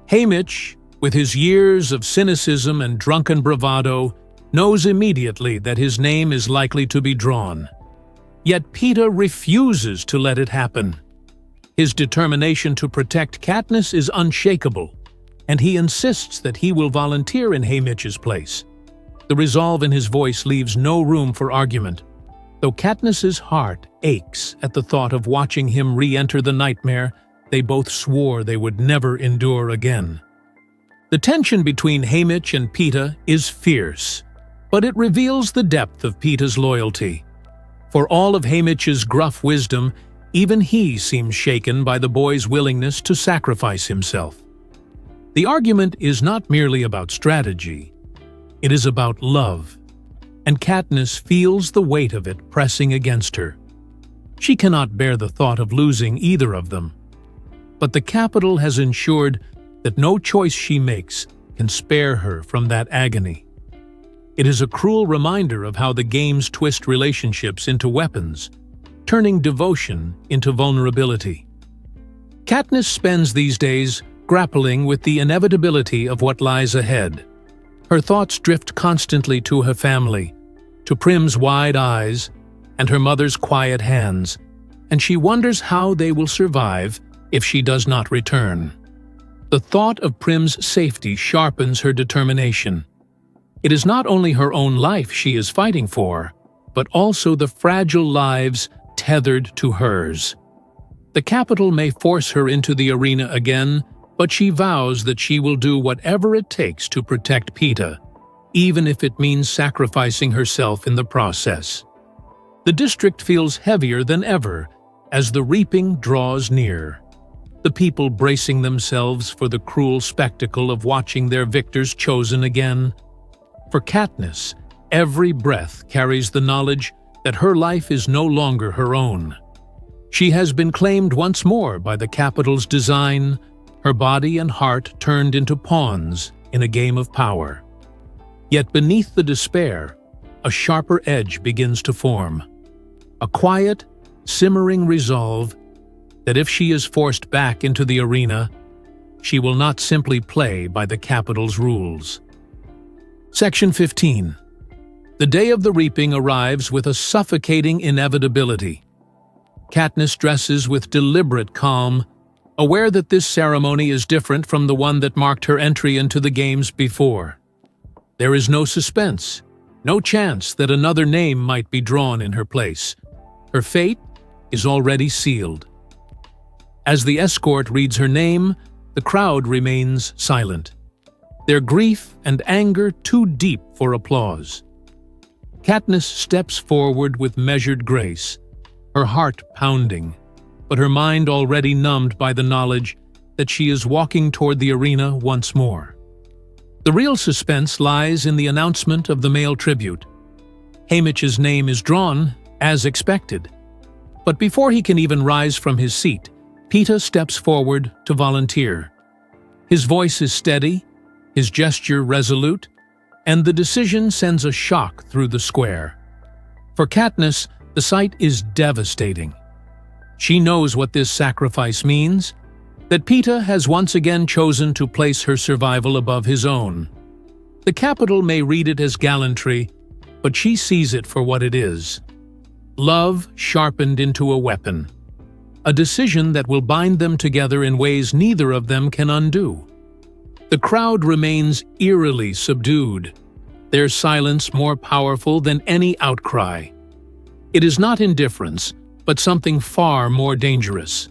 Haymitch, with his years of cynicism and drunken bravado, knows immediately that his name is likely to be drawn. Yet Peeta refuses to let it happen. His determination to protect Katniss is unshakable, and he insists that he will volunteer in Haymitch's place. The resolve in his voice leaves no room for argument, though Katniss's heart aches at the thought of watching him re-enter the nightmare they both swore they would never endure again. The tension between Haymitch and Peeta is fierce, but it reveals the depth of Peeta's loyalty. For all of Haymitch's gruff wisdom, even he seems shaken by the boy's willingness to sacrifice himself. The argument is not merely about strategy. It is about love, and Katniss feels the weight of it pressing against her. She cannot bear the thought of losing either of them, but the capital has ensured that no choice she makes can spare her from that agony. It is a cruel reminder of how the games twist relationships into weapons, turning devotion into vulnerability. Katniss spends these days grappling with the inevitability of what lies ahead. Her thoughts drift constantly to her family, to Prim's wide eyes and her mother's quiet hands, and she wonders how they will survive if she does not return. The thought of Prim's safety sharpens her determination. It is not only her own life she is fighting for, but also the fragile lives tethered to hers. The capital may force her into the arena again, but she vows that she will do whatever it takes to protect Peeta, even if it means sacrificing herself in the process. The district feels heavier than ever as the reaping draws near, the people bracing themselves for the cruel spectacle of watching their victors chosen again. For Katniss, every breath carries the knowledge that her life is no longer her own. She has been claimed once more by the capital's design, her body and heart turned into pawns in a game of power. Yet beneath the despair, a sharper edge begins to form. A quiet, simmering resolve that if she is forced back into the arena, she will not simply play by the capital's rules. Section 15. The day of the reaping arrives with a suffocating inevitability. Katniss dresses with deliberate calm, aware that this ceremony is different from the one that marked her entry into the games before. There is no suspense, no chance that another name might be drawn in her place. Her fate is already sealed. As the escort reads her name, the crowd remains silent, their grief and anger too deep for applause. Katniss steps forward with measured grace, her heart pounding, but her mind already numbed by the knowledge that she is walking toward the arena once more. The real suspense lies in the announcement of the male tribute. Haymitch's name is drawn, as expected. But before he can even rise from his seat, Peeta steps forward to volunteer. His voice is steady, his gesture resolute, and the decision sends a shock through the square. For Katniss, the sight is devastating. She knows what this sacrifice means, that Peeta has once again chosen to place her survival above his own. The capital may read it as gallantry, but she sees it for what it is. Love sharpened into a weapon. a decision that will bind them together in ways neither of them can undo. The crowd remains eerily subdued, their silence more powerful than any outcry. It is not indifference, but something far more dangerous.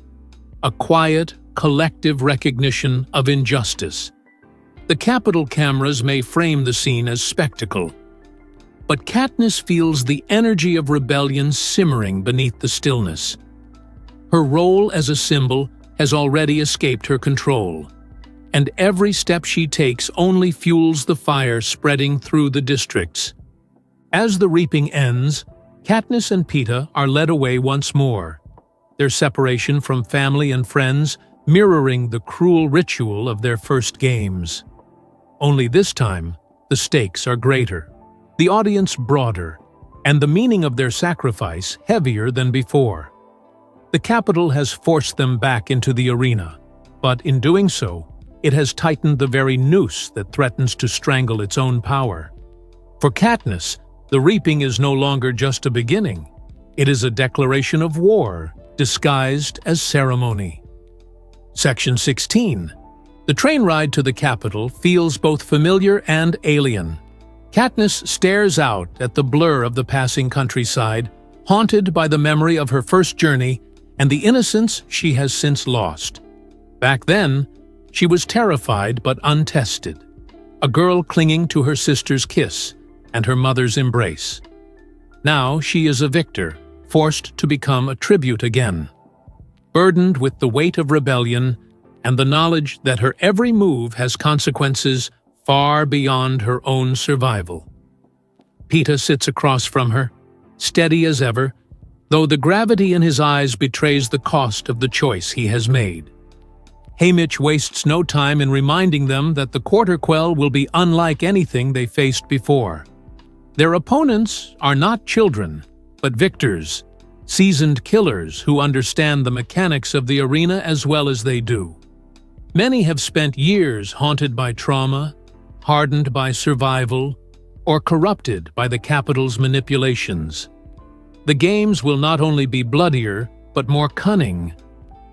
A quiet, collective recognition of injustice. The Capitol cameras may frame the scene as spectacle, but Katniss feels the energy of rebellion simmering beneath the stillness. Her role as a symbol has already escaped her control, and every step she takes only fuels the fire spreading through the districts. As the reaping ends, Katniss and Peeta are led away once more, their separation from family and friends mirroring the cruel ritual of their first games. Only this time, the stakes are greater, the audience broader, and the meaning of their sacrifice heavier than before. The Capitol has forced them back into the arena, but in doing so, it has tightened the very noose that threatens to strangle its own power. For Katniss, the reaping is no longer just a beginning. It is a declaration of war, disguised as ceremony. Section 16. The train ride to the Capitol feels both familiar and alien. Katniss stares out at the blur of the passing countryside, haunted by the memory of her first journey and the innocence she has since lost. Back then, she was terrified but untested, a girl clinging to her sister's kiss and her mother's embrace. Now she is a victor, forced to become a tribute again, burdened with the weight of rebellion and the knowledge that her every move has consequences far beyond her own survival. Peeta sits across from her, steady as ever, though the gravity in his eyes betrays the cost of the choice he has made. Haymitch wastes no time in reminding them that the Quarter Quell will be unlike anything they faced before. Their opponents are not children, but victors, seasoned killers who understand the mechanics of the arena as well as they do. Many have spent years haunted by trauma, hardened by survival, or corrupted by the Capitol's manipulations. The games will not only be bloodier, but more cunning,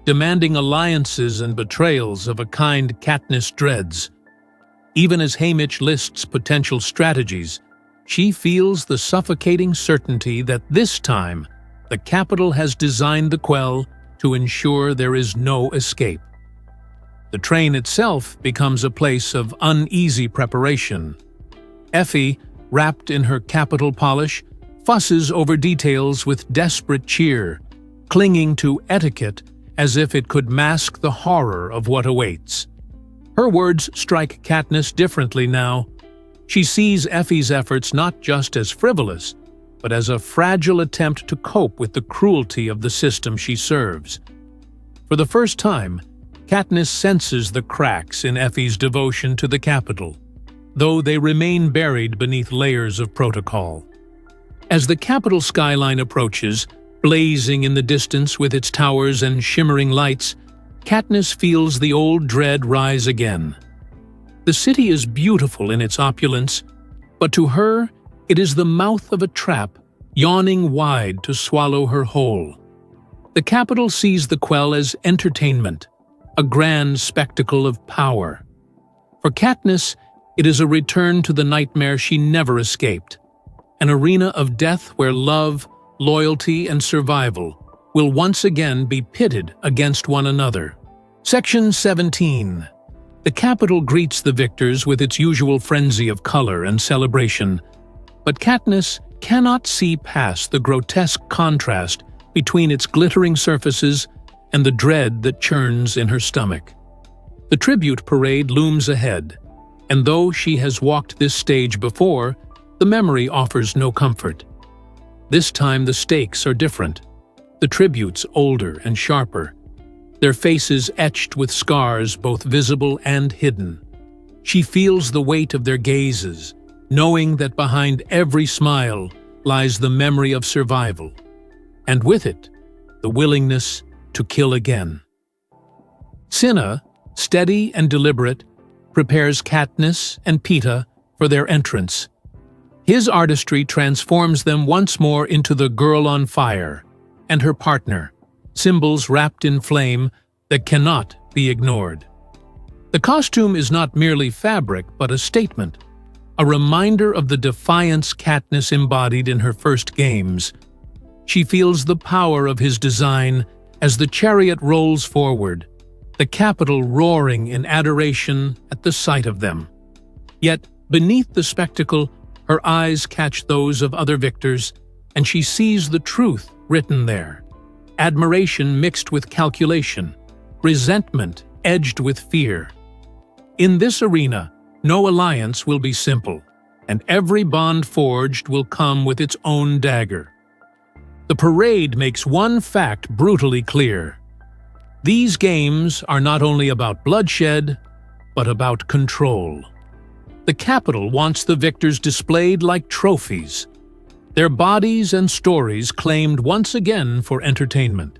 demanding alliances and betrayals of a kind Katniss dreads. Even as Haymitch lists potential strategies, she feels the suffocating certainty that this time the Capitol has designed the Quell to ensure there is no escape. The train itself becomes a place of uneasy preparation. Effie, wrapped in her Capitol polish, fusses over details with desperate cheer, clinging to etiquette as if it could mask the horror of what awaits. Her words strike Katniss differently now. She sees Effie's efforts not just as frivolous, but as a fragile attempt to cope with the cruelty of the system she serves. For the first time, Katniss senses the cracks in Effie's devotion to the Capitol, though they remain buried beneath layers of protocol. As the Capitol skyline approaches, blazing in the distance with its towers and shimmering lights, Katniss feels the old dread rise again. The city is beautiful in its opulence, but to her, it is the mouth of a trap, yawning wide to swallow her whole. The Capitol sees the Quell as entertainment, a grand spectacle of power. For Katniss, it is a return to the nightmare she never escaped, an arena of death where love, loyalty, and survival will once again be pitted against one another. Section 17. The Capitol greets the victors with its usual frenzy of color and celebration, but Katniss cannot see past the grotesque contrast between its glittering surfaces and the dread that churns in her stomach. The tribute parade looms ahead, and though she has walked this stage before, the memory offers no comfort. This time the stakes are different, the tributes older and sharper, their faces etched with scars both visible and hidden. She feels the weight of their gazes, knowing that behind every smile lies the memory of survival, and with it, the willingness to kill again. Cinna, steady and deliberate, prepares Katniss and Peeta for their entrance. His artistry transforms them once more into the girl on fire and her partner, symbols wrapped in flame that cannot be ignored. The costume is not merely fabric, but a statement, a reminder of the defiance Katniss embodied in her first games. She feels the power of his design as the chariot rolls forward, the Capitol roaring in adoration at the sight of them. Yet, beneath the spectacle, her eyes catch those of other victors, and she sees the truth written there. Admiration mixed with calculation, resentment edged with fear. In this arena, no alliance will be simple, and every bond forged will come with its own dagger. The parade makes one fact brutally clear. These games are not only about bloodshed, but about control. The Capitol wants the victors displayed like trophies, their bodies and stories claimed once again for entertainment.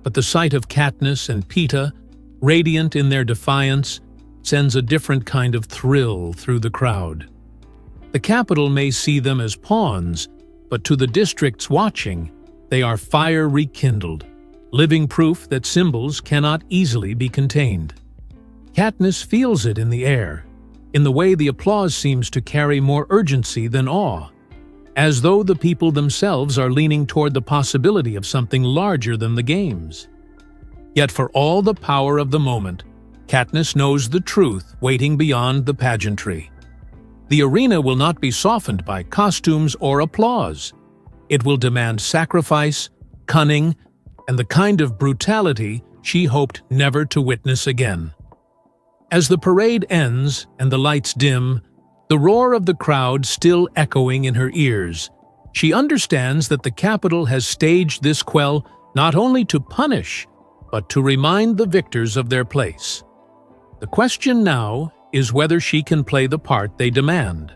But the sight of Katniss and Peeta, radiant in their defiance, sends a different kind of thrill through the crowd. The Capitol may see them as pawns, but to the districts watching, they are fire rekindled, living proof that symbols cannot easily be contained. Katniss feels it in the air, in the way the applause seems to carry more urgency than awe, as though the people themselves are leaning toward the possibility of something larger than the games. Yet for all the power of the moment, Katniss knows the truth waiting beyond the pageantry. The arena will not be softened by costumes or applause. It will demand sacrifice, cunning, and the kind of brutality she hoped never to witness again. As the parade ends and the lights dim, the roar of the crowd still echoing in her ears, she understands that the Capitol has staged this quell not only to punish, but to remind the victors of their place. The question now is whether she can play the part they demand,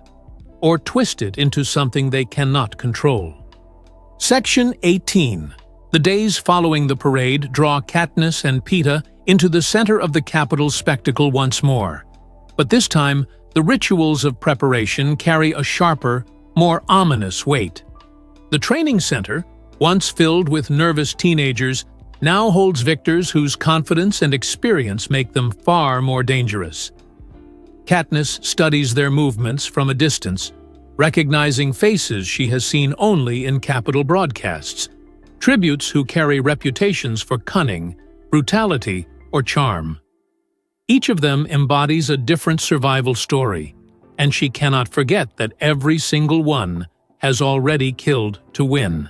or twist it into something they cannot control. Section 18. The days following the parade draw Katniss and Peeta into the center of the Capitol's spectacle once more. But this time, the rituals of preparation carry a sharper, more ominous weight. The training center, once filled with nervous teenagers, now holds victors whose confidence and experience make them far more dangerous. Katniss studies their movements from a distance, recognizing faces she has seen only in Capitol broadcasts, tributes who carry reputations for cunning, brutality, or charm. Each of them embodies a different survival story, and she cannot forget that every single one has already killed to win.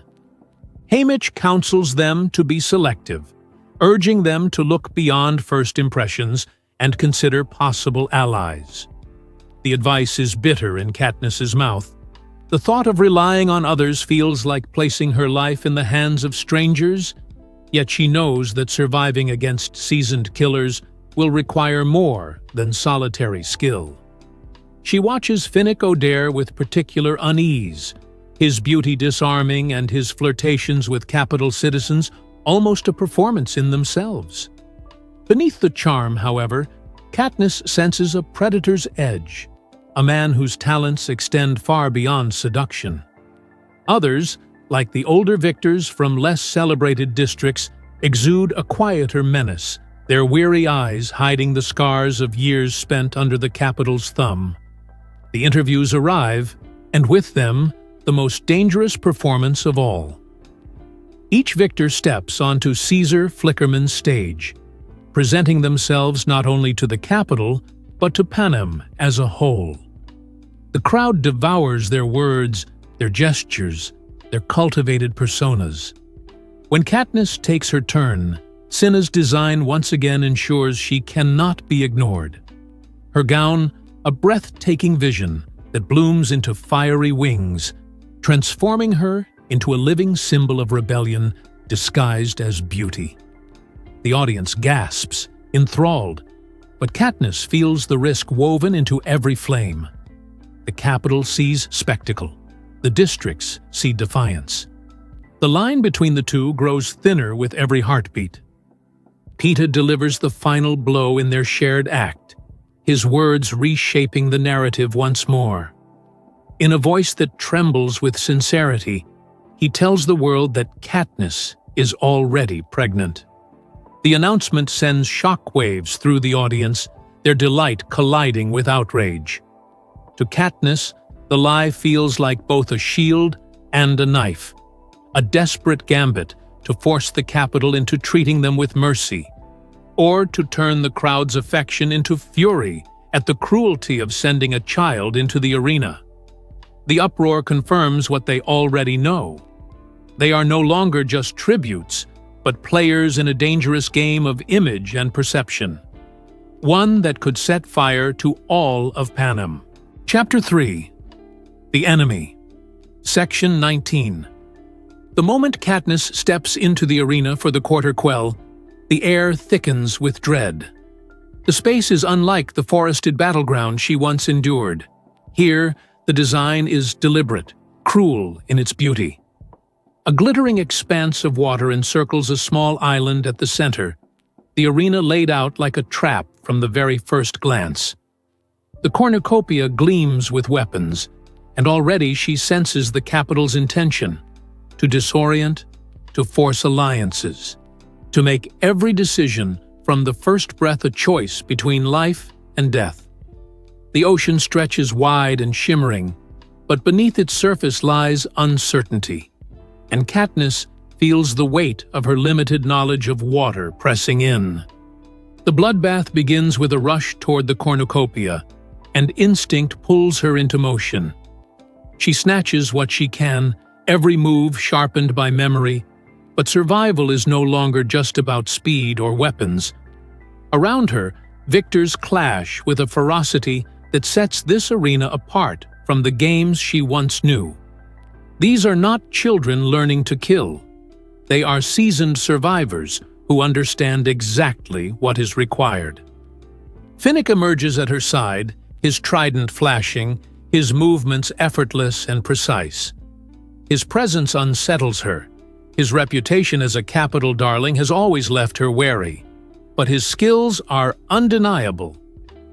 Haymitch counsels them to be selective, urging them to look beyond first impressions and consider possible allies. The advice is bitter in Katniss's mouth. The thought of relying on others feels like placing her life in the hands of strangers, yet she knows that surviving against seasoned killers will require more than solitary skill. She watches Finnick Odair with particular unease, his beauty disarming and his flirtations with Capitol citizens almost a performance in themselves. Beneath the charm, however, Katniss senses a predator's edge, a man whose talents extend far beyond seduction. Others, like the older victors from less celebrated districts, exude a quieter menace, their weary eyes hiding the scars of years spent under the Capitol's thumb. The interviews arrive, and with them, the most dangerous performance of all. Each victor steps onto Caesar Flickerman's stage, presenting themselves not only to the Capitol, but to Panem as a whole. The crowd devours their words, their gestures, their cultivated personas. When Katniss takes her turn, Cinna's design once again ensures she cannot be ignored. Her gown, a breathtaking vision that blooms into fiery wings, transforming her into a living symbol of rebellion disguised as beauty. The audience gasps, enthralled, but Katniss feels the risk woven into every flame. The Capitol sees spectacle. The districts see defiance. The line between the two grows thinner with every heartbeat. Peeta delivers the final blow in their shared act, his words reshaping the narrative once more. In a voice that trembles with sincerity, he tells the world that Katniss is already pregnant. The announcement sends shockwaves through the audience, their delight colliding with outrage. To Katniss, the lie feels like both a shield and a knife, a desperate gambit to force the Capitol into treating them with mercy, or to turn the crowd's affection into fury at the cruelty of sending a child into the arena. The uproar confirms what they already know. They are no longer just tributes, but players in a dangerous game of image and perception, one that could set fire to all of Panem. Chapter 3. The Enemy. Section 19. The moment Katniss steps into the arena for the quarter quell, the air thickens with dread. The space is unlike the forested battleground she once endured. Here, the design is deliberate, cruel in its beauty. A glittering expanse of water encircles a small island at the center, the arena laid out like a trap from the very first glance. The cornucopia gleams with weapons, and already she senses the Capitol's intention: to disorient, to force alliances, to make every decision from the first breath a choice between life and death. The ocean stretches wide and shimmering, but beneath its surface lies uncertainty, and Katniss feels the weight of her limited knowledge of water pressing in. The bloodbath begins with a rush toward the cornucopia, and instinct pulls her into motion. She snatches what she can, every move sharpened by memory, but survival is no longer just about speed or weapons. Around her, victors clash with a ferocity that sets this arena apart from the games she once knew. These are not children learning to kill. They are seasoned survivors who understand exactly what is required. Finnick emerges at her side, his trident flashing, his movements effortless and precise. His presence unsettles her. His reputation as a Capitol darling has always left her wary, but his skills are undeniable.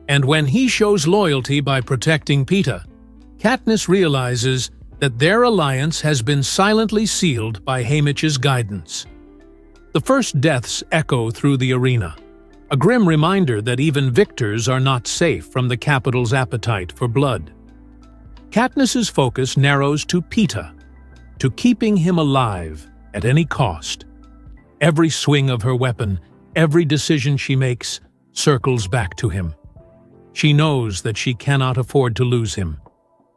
And when he shows loyalty by protecting Peeta, Katniss realizes that their alliance has been silently sealed by Haymitch's guidance. The first deaths echo through the arena, a grim reminder that even victors are not safe from the Capitol's appetite for blood. Katniss's focus narrows to Peeta, to keeping him alive at any cost. Every swing of her weapon, every decision she makes, circles back to him. She knows that she cannot afford to lose him,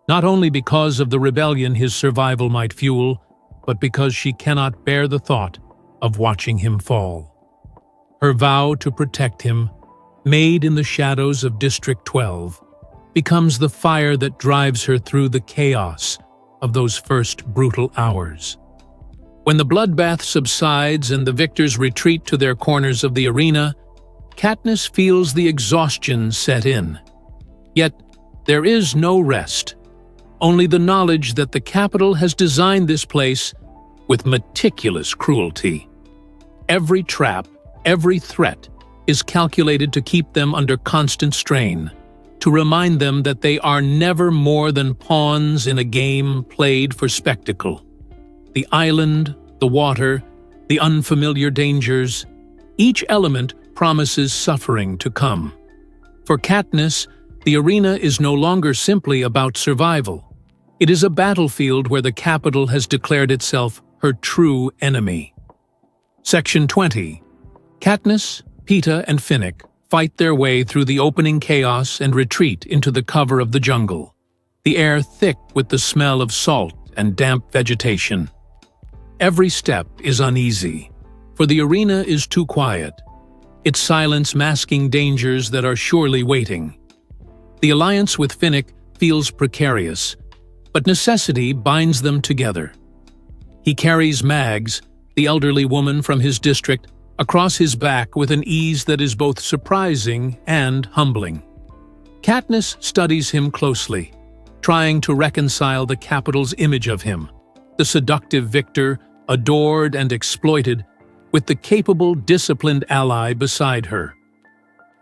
not only because of the rebellion his survival might fuel, but because she cannot bear the thought of watching him fall. Her vow to protect him, made in the shadows of District 12, becomes the fire that drives her through the chaos of those first brutal hours. When the bloodbath subsides and the victors retreat to their corners of the arena, Katniss feels the exhaustion set in. Yet, there is no rest, only the knowledge that the Capitol has designed this place with meticulous cruelty. Every trap, every threat is calculated to keep them under constant strain, to remind them that they are never more than pawns in a game played for spectacle. The island, the water, the unfamiliar dangers, each element promises suffering to come. For Katniss, the arena is no longer simply about survival. It is a battlefield where the Capitol has declared itself her true enemy. Section 20. Katniss, Peeta, and Finnick fight their way through the opening chaos and retreat into the cover of the jungle, the air thick with the smell of salt and damp vegetation. Every step is uneasy, for the arena is too quiet, its silence masking dangers that are surely waiting. The alliance with Finnick feels precarious, but necessity binds them together. He carries Mags, the elderly woman from his district, across his back with an ease that is both surprising and humbling. Katniss studies him closely, trying to reconcile the Capitol's image of him, the seductive victor, adored and exploited, with the capable, disciplined ally beside her.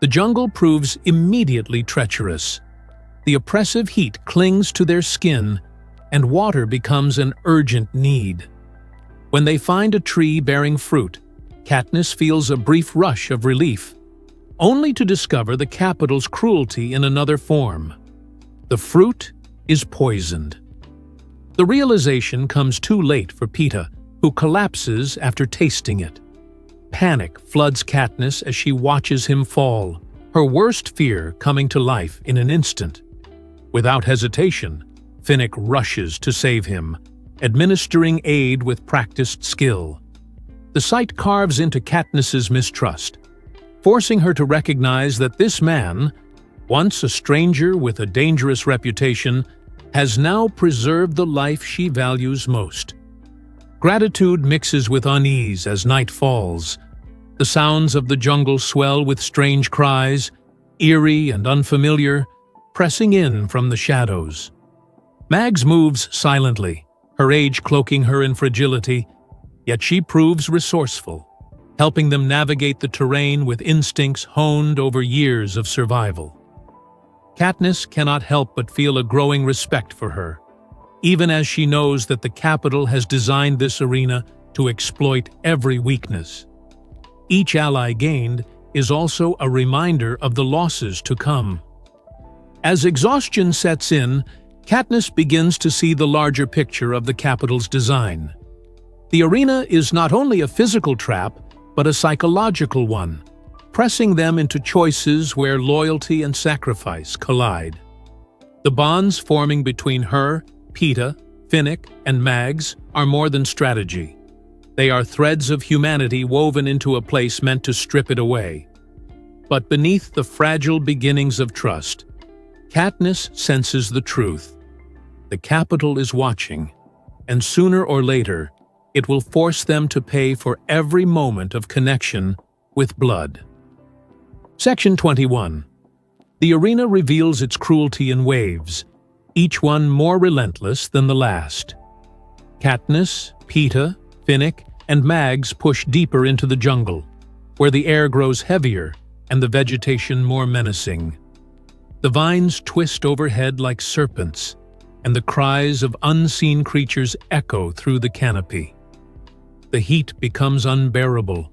The jungle proves immediately treacherous. The oppressive heat clings to their skin, and water becomes an urgent need. When they find a tree bearing fruit, Katniss feels a brief rush of relief, only to discover the Capitol's cruelty in another form. The fruit is poisoned. The realization comes too late for Peeta, who collapses after tasting it. Panic floods Katniss as she watches him fall, her worst fear coming to life in an instant. Without hesitation, Finnick rushes to save him, administering aid with practiced skill. The sight carves into Katniss's mistrust, forcing her to recognize that this man, once a stranger with a dangerous reputation, has now preserved the life she values most. Gratitude mixes with unease as night falls. The sounds of the jungle swell with strange cries, eerie and unfamiliar, pressing in from the shadows. Mags moves silently, her age cloaking her in fragility, yet she proves resourceful, helping them navigate the terrain with instincts honed over years of survival. Katniss cannot help but feel a growing respect for her, even as she knows that the Capitol has designed this arena to exploit every weakness. Each ally gained is also a reminder of the losses to come. As exhaustion sets in, Katniss begins to see the larger picture of the Capitol's design. The arena is not only a physical trap, but a psychological one, pressing them into choices where loyalty and sacrifice collide. The bonds forming between her, Peeta, Finnick, and Mags are more than strategy. They are threads of humanity woven into a place meant to strip it away. But beneath the fragile beginnings of trust, Katniss senses the truth. The Capitol is watching, and sooner or later, it will force them to pay for every moment of connection with blood. Section 21. The arena reveals its cruelty in waves, each one more relentless than the last. Katniss, Peeta, Finnick, and Mags push deeper into the jungle, where the air grows heavier and the vegetation more menacing. The vines twist overhead like serpents, and the cries of unseen creatures echo through the canopy. The heat becomes unbearable,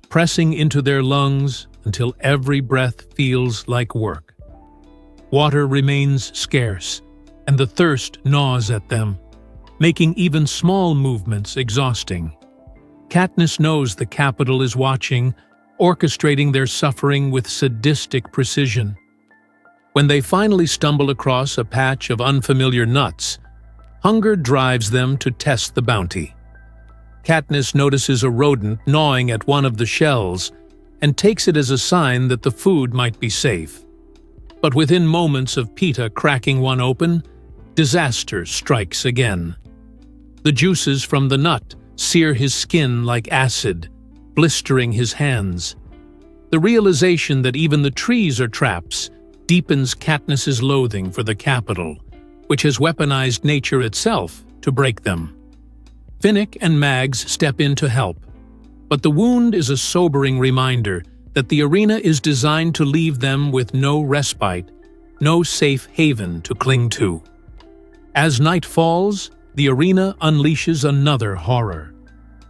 pressing into their lungs until every breath feels like work. Water remains scarce, and the thirst gnaws at them, making even small movements exhausting. Katniss knows the Capitol is watching, orchestrating their suffering with sadistic precision. When they finally stumble across a patch of unfamiliar nuts, hunger drives them to test the bounty. Katniss notices a rodent gnawing at one of the shells and takes it as a sign that the food might be safe. But within moments of Peeta cracking one open, disaster strikes again. The juices from the nut sear his skin like acid, blistering his hands. The realization that even the trees are traps deepens Katniss's loathing for the Capitol, which has weaponized nature itself to break them. Finnick and Mags step in to help, but the wound is a sobering reminder that the arena is designed to leave them with no respite, no safe haven to cling to. As night falls, the arena unleashes another horror.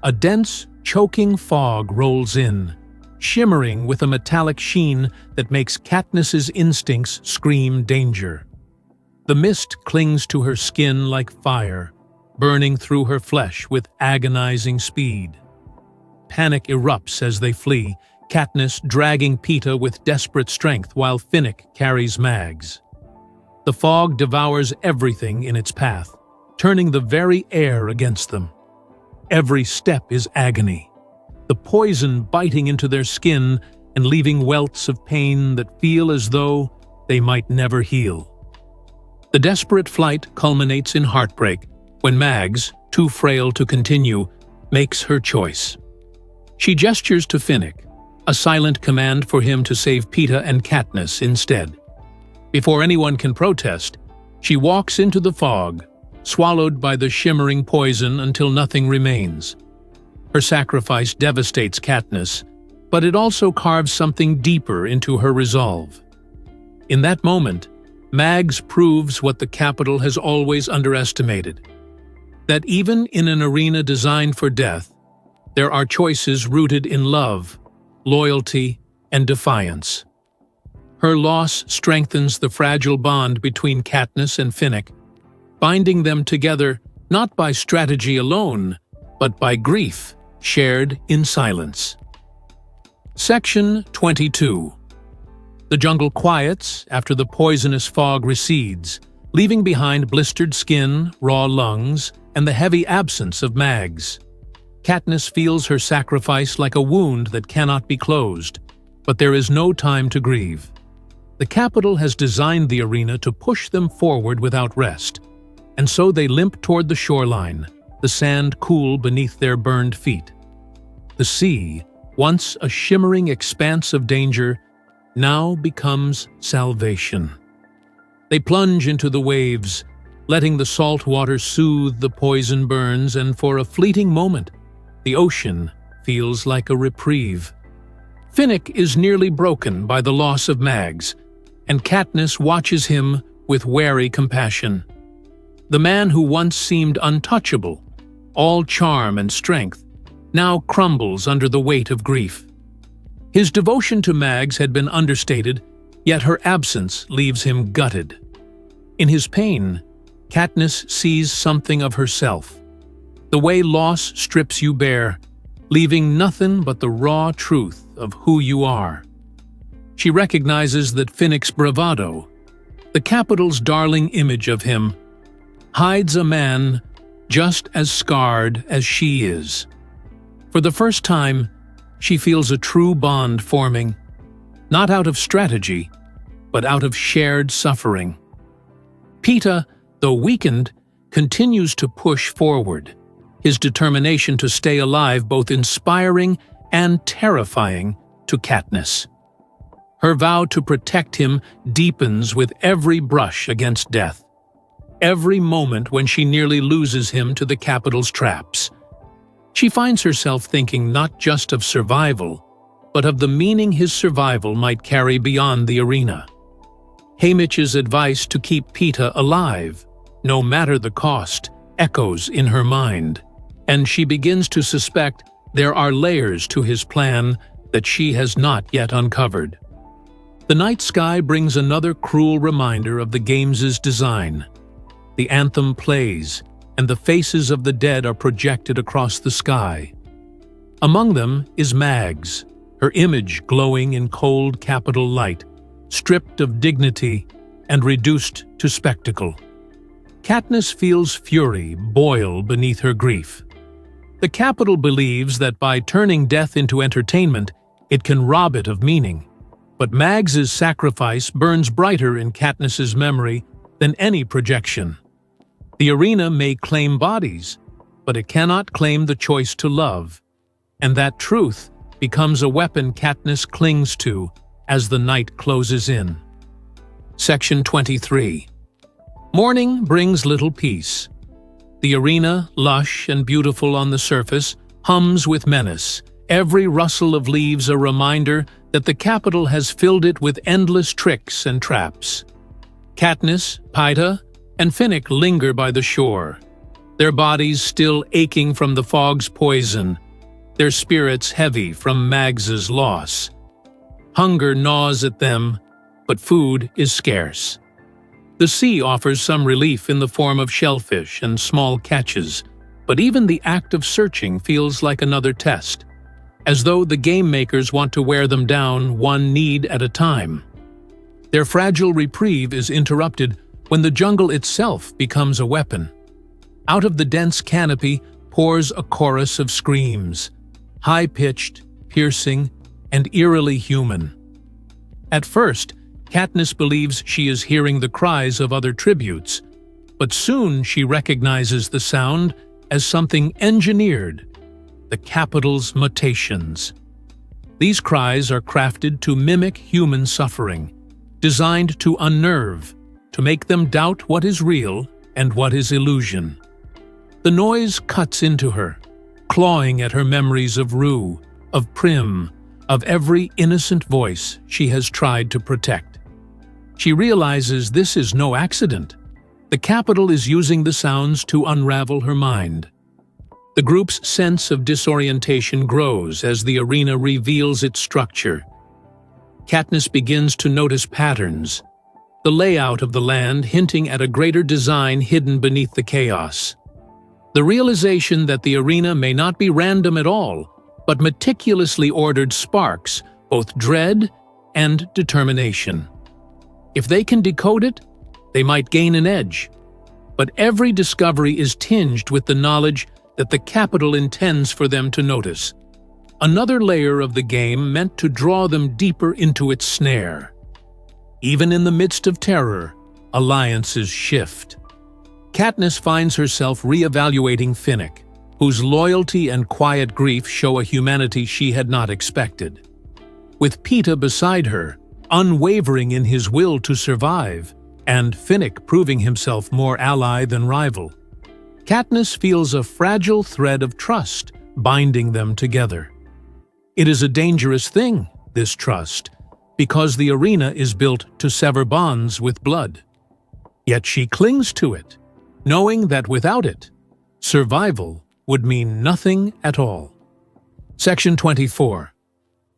A dense, choking fog rolls in, shimmering with a metallic sheen that makes Katniss's instincts scream danger. The mist clings to her skin like fire, burning through her flesh with agonizing speed. Panic erupts as they flee, Katniss dragging Peeta with desperate strength while Finnick carries Mags. The fog devours everything in its path, turning the very air against them. Every step is agony, the poison biting into their skin and leaving welts of pain that feel as though they might never heal. The desperate flight culminates in heartbreak when Mags, too frail to continue, makes her choice. She gestures to Finnick, a silent command for him to save Peeta and Katniss instead. Before anyone can protest, she walks into the fog, swallowed by the shimmering poison until nothing remains. Her sacrifice devastates Katniss, but it also carves something deeper into her resolve. In that moment, Mags proves what the Capitol has always underestimated. that even in an arena designed for death, there are choices rooted in love, loyalty, and defiance. Her loss strengthens the fragile bond between Katniss and Finnick, binding them together not by strategy alone, but by grief shared in silence. Section 22. The jungle quiets after the poisonous fog recedes, leaving behind blistered skin, raw lungs, and the heavy absence of mags. Katniss feels her sacrifice like a wound that cannot be closed, but there is no time to grieve. The Capitol has designed the arena to push them forward without rest, and so they limp toward the shoreline, the sand cool beneath their burned feet. The sea, once a shimmering expanse of danger, now becomes salvation. They plunge into the waves, letting the salt water soothe the poison burns, and for a fleeting moment, the ocean feels like a reprieve. Finnick is nearly broken by the loss of Mags, and Katniss watches him with wary compassion. The man who once seemed untouchable, all charm and strength, now crumbles under the weight of grief. His devotion to Mags had been understated, yet her absence leaves him gutted. In his pain, Katniss sees something of herself. The way loss strips you bare, leaving nothing but the raw truth of who you are. She recognizes that Finnick's bravado, the Capitol's darling image of him, hides a man just as scarred as she is. For the first time, she feels a true bond forming, not out of strategy, but out of shared suffering. Peeta, though weakened, continues to push forward, his determination to stay alive both inspiring and terrifying to Katniss. Her vow to protect him deepens with every brush against death, every moment when she nearly loses him to the Capitol's traps. She finds herself thinking not just of survival, but of the meaning his survival might carry beyond the arena. Haymitch's advice to keep Peeta alive, no matter the cost, echoes in her mind, and she begins to suspect there are layers to his plan that she has not yet uncovered. The night sky brings another cruel reminder of the game's design. The anthem plays, and the faces of the dead are projected across the sky. Among them is Mags, her image glowing in cold Capitol light, stripped of dignity and reduced to spectacle. Katniss feels fury boil beneath her grief. The Capitol believes that by turning death into entertainment, it can rob it of meaning. But Mags's sacrifice burns brighter in Katniss's memory than any projection. The arena may claim bodies, but it cannot claim the choice to love, and that truth becomes a weapon Katniss clings to as the night closes in. Section 23. Morning brings little peace. The arena, lush and beautiful on the surface, hums with menace, every rustle of leaves a reminder that the Capitol has filled it with endless tricks and traps. Katniss, Peeta, and Finnick linger by the shore, their bodies still aching from the fog's poison, their spirits heavy from Mags's loss. Hunger gnaws at them, but food is scarce. The sea offers some relief in the form of shellfish and small catches, but even the act of searching feels like another test, as though the game makers want to wear them down one need at a time. Their fragile reprieve is interrupted when the jungle itself becomes a weapon. Out of the dense canopy pours a chorus of screams, high-pitched, piercing, and eerily human. At first, Katniss believes she is hearing the cries of other tributes, but soon she recognizes the sound as something engineered, the Capitol's mutations. These cries are crafted to mimic human suffering, designed to unnerve, to make them doubt what is real and what is illusion. The noise cuts into her, clawing at her memories of Rue, of Prim, of every innocent voice she has tried to protect. She realizes this is no accident. The The capital is using the sounds to unravel her mind. The group's sense of disorientation grows as the arena reveals its structure. Katniss begins to notice patterns, the layout of the land hinting at a greater design hidden beneath the chaos. The realization that the arena may not be random at all, but meticulously ordered sparks both dread and determination. If they can decode it, they might gain an edge. But every discovery is tinged with the knowledge that the capital intends for them to notice. Another layer of the game meant to draw them deeper into its snare. Even in the midst of terror, alliances shift. Katniss finds herself re-evaluating Finnick, whose loyalty and quiet grief show a humanity she had not expected. With Peeta beside her, unwavering in his will to survive, and Finnick proving himself more ally than rival, Katniss feels a fragile thread of trust binding them together. It is a dangerous thing, this trust, because the arena is built to sever bonds with blood. Yet she clings to it, knowing that without it, survival would mean nothing at all. Section 24.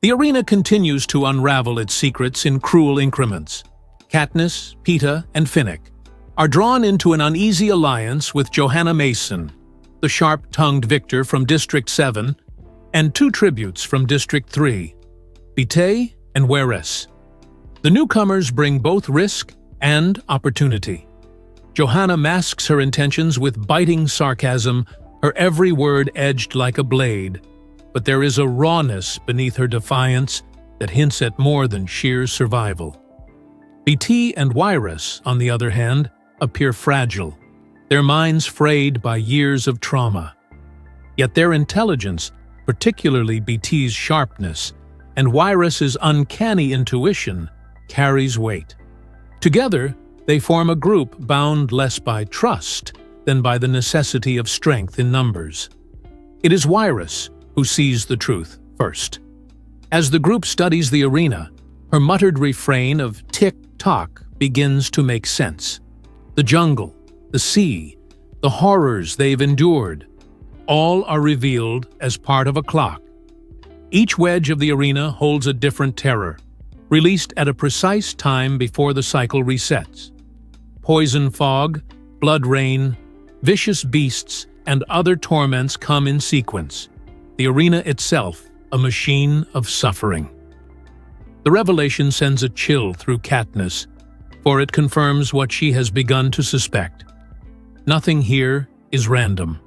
The arena continues to unravel its secrets in cruel increments. Katniss, Peeta, and Finnick are drawn into an uneasy alliance with Johanna Mason, the sharp-tongued victor from District 7, and two tributes from District 3, Beate and Weres. The newcomers bring both risk and opportunity. Johanna masks her intentions with biting sarcasm, her every word edged like a blade, but there is a rawness beneath her defiance that hints at more than sheer survival. Beate and Weres, on the other hand, appear fragile, their minds frayed by years of trauma. Yet their intelligence, particularly Beate's sharpness, and Weres's uncanny intuition, carries weight. Together, they form a group bound less by trust than by the necessity of strength in numbers. It is Weres who sees the truth first. As the group studies the arena, her muttered refrain of tick-tock begins to make sense. The jungle, the sea, the horrors they've endured, all are revealed as part of a clock. Each wedge of the arena holds a different terror, released at a precise time before the cycle resets. Poison fog, blood rain, vicious beasts, and other torments come in sequence. The arena itself, a machine of suffering. The revelation sends a chill through Katniss, for it confirms what she has begun to suspect. Nothing here is random.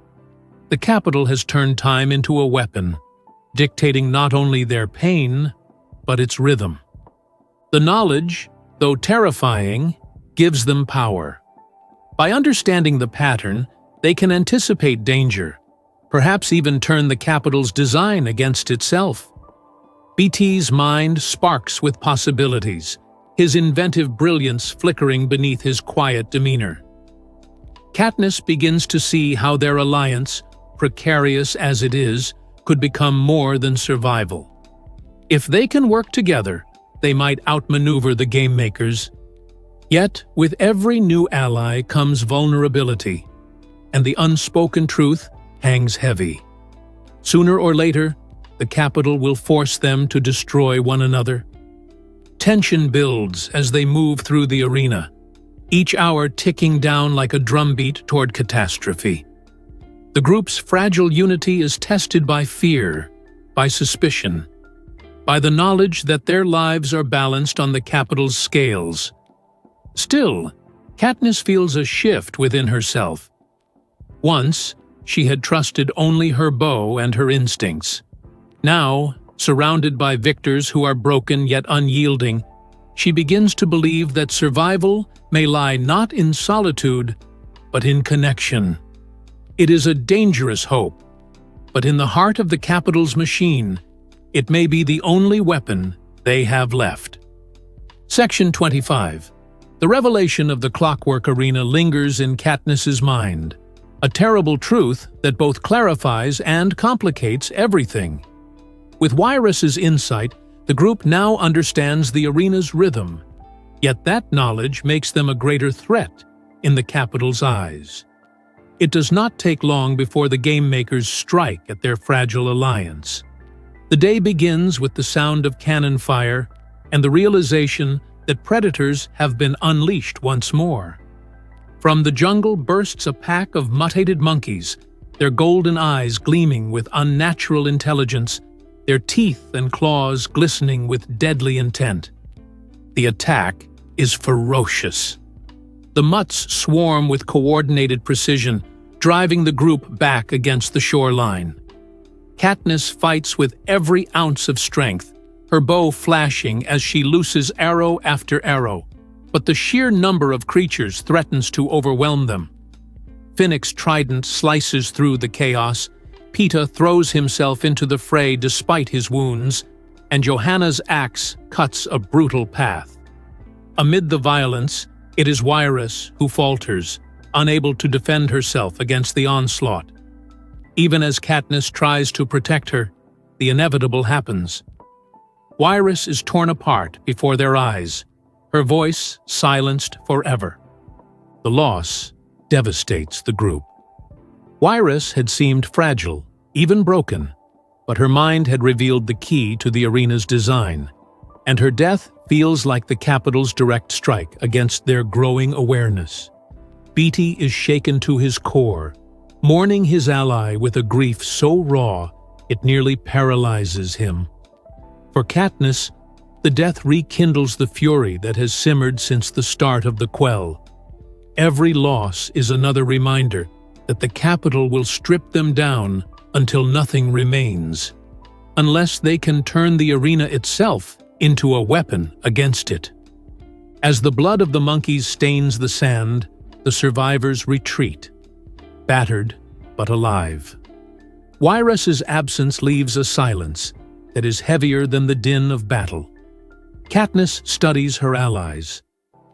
The capital has turned time into a weapon, dictating not only their pain, but its rhythm. The knowledge, though terrifying, gives them power. By understanding the pattern, they can anticipate danger, perhaps even turn the capital's design against itself. Beate's mind sparks with possibilities, his inventive brilliance flickering beneath his quiet demeanor. Katniss begins to see how their alliance, precarious as it is, could become more than survival. If they can work together, they might outmaneuver the game makers. Yet, with every new ally comes vulnerability, and the unspoken truth hangs heavy. Sooner or later, the capital will force them to destroy one another. Tension builds as they move through the arena, each hour ticking down like a drumbeat toward catastrophe. The group's fragile unity is tested by fear, by suspicion, by the knowledge that their lives are balanced on the capital's scales. Still, Katniss feels a shift within herself. Once, she had trusted only her bow and her instincts. Now, surrounded by victors who are broken yet unyielding, she begins to believe that survival may lie not in solitude, but in connection. It is a dangerous hope, but in the heart of the capital's machine, it may be the only weapon they have left. Section 25. The revelation of the clockwork arena lingers in Katniss's mind, a terrible truth that both clarifies and complicates everything. With Weres's insight, the group now understands the arena's rhythm, yet that knowledge makes them a greater threat in the Capitol's eyes. It does not take long before the game makers strike at their fragile alliance. The day begins with the sound of cannon fire and the realization that predators have been unleashed once more. From the jungle bursts a pack of mutated monkeys, their golden eyes gleaming with unnatural intelligence, their teeth and claws glistening with deadly intent. The attack is ferocious. The mutts swarm with coordinated precision, driving the group back against the shoreline. Katniss fights with every ounce of strength, her bow flashing as she looses arrow after arrow, but the sheer number of creatures threatens to overwhelm them. Finnick's trident slices through the chaos, Peeta throws himself into the fray despite his wounds, and Johanna's axe cuts a brutal path. Amid the violence, it is Wyrus who falters, unable to defend herself against the onslaught. Even as Katniss tries to protect her, the inevitable happens. Wyrus is torn apart before their eyes, her voice silenced forever. The loss devastates the group. Wyrus had seemed fragile, even broken, but her mind had revealed the key to the arena's design, and her death feels like the Capitol's direct strike against their growing awareness. Beatty is shaken to his core, mourning his ally with a grief so raw it nearly paralyzes him. For Katniss, the death rekindles the fury that has simmered since the start of the Quell. Every loss is another reminder that the Capitol will strip them down until nothing remains, unless they can turn the arena itself into a weapon against it. As the blood of the monkeys stains the sand, the survivors retreat, battered but alive. Wyrus's absence leaves a silence that is heavier than the din of battle. Katniss studies her allies,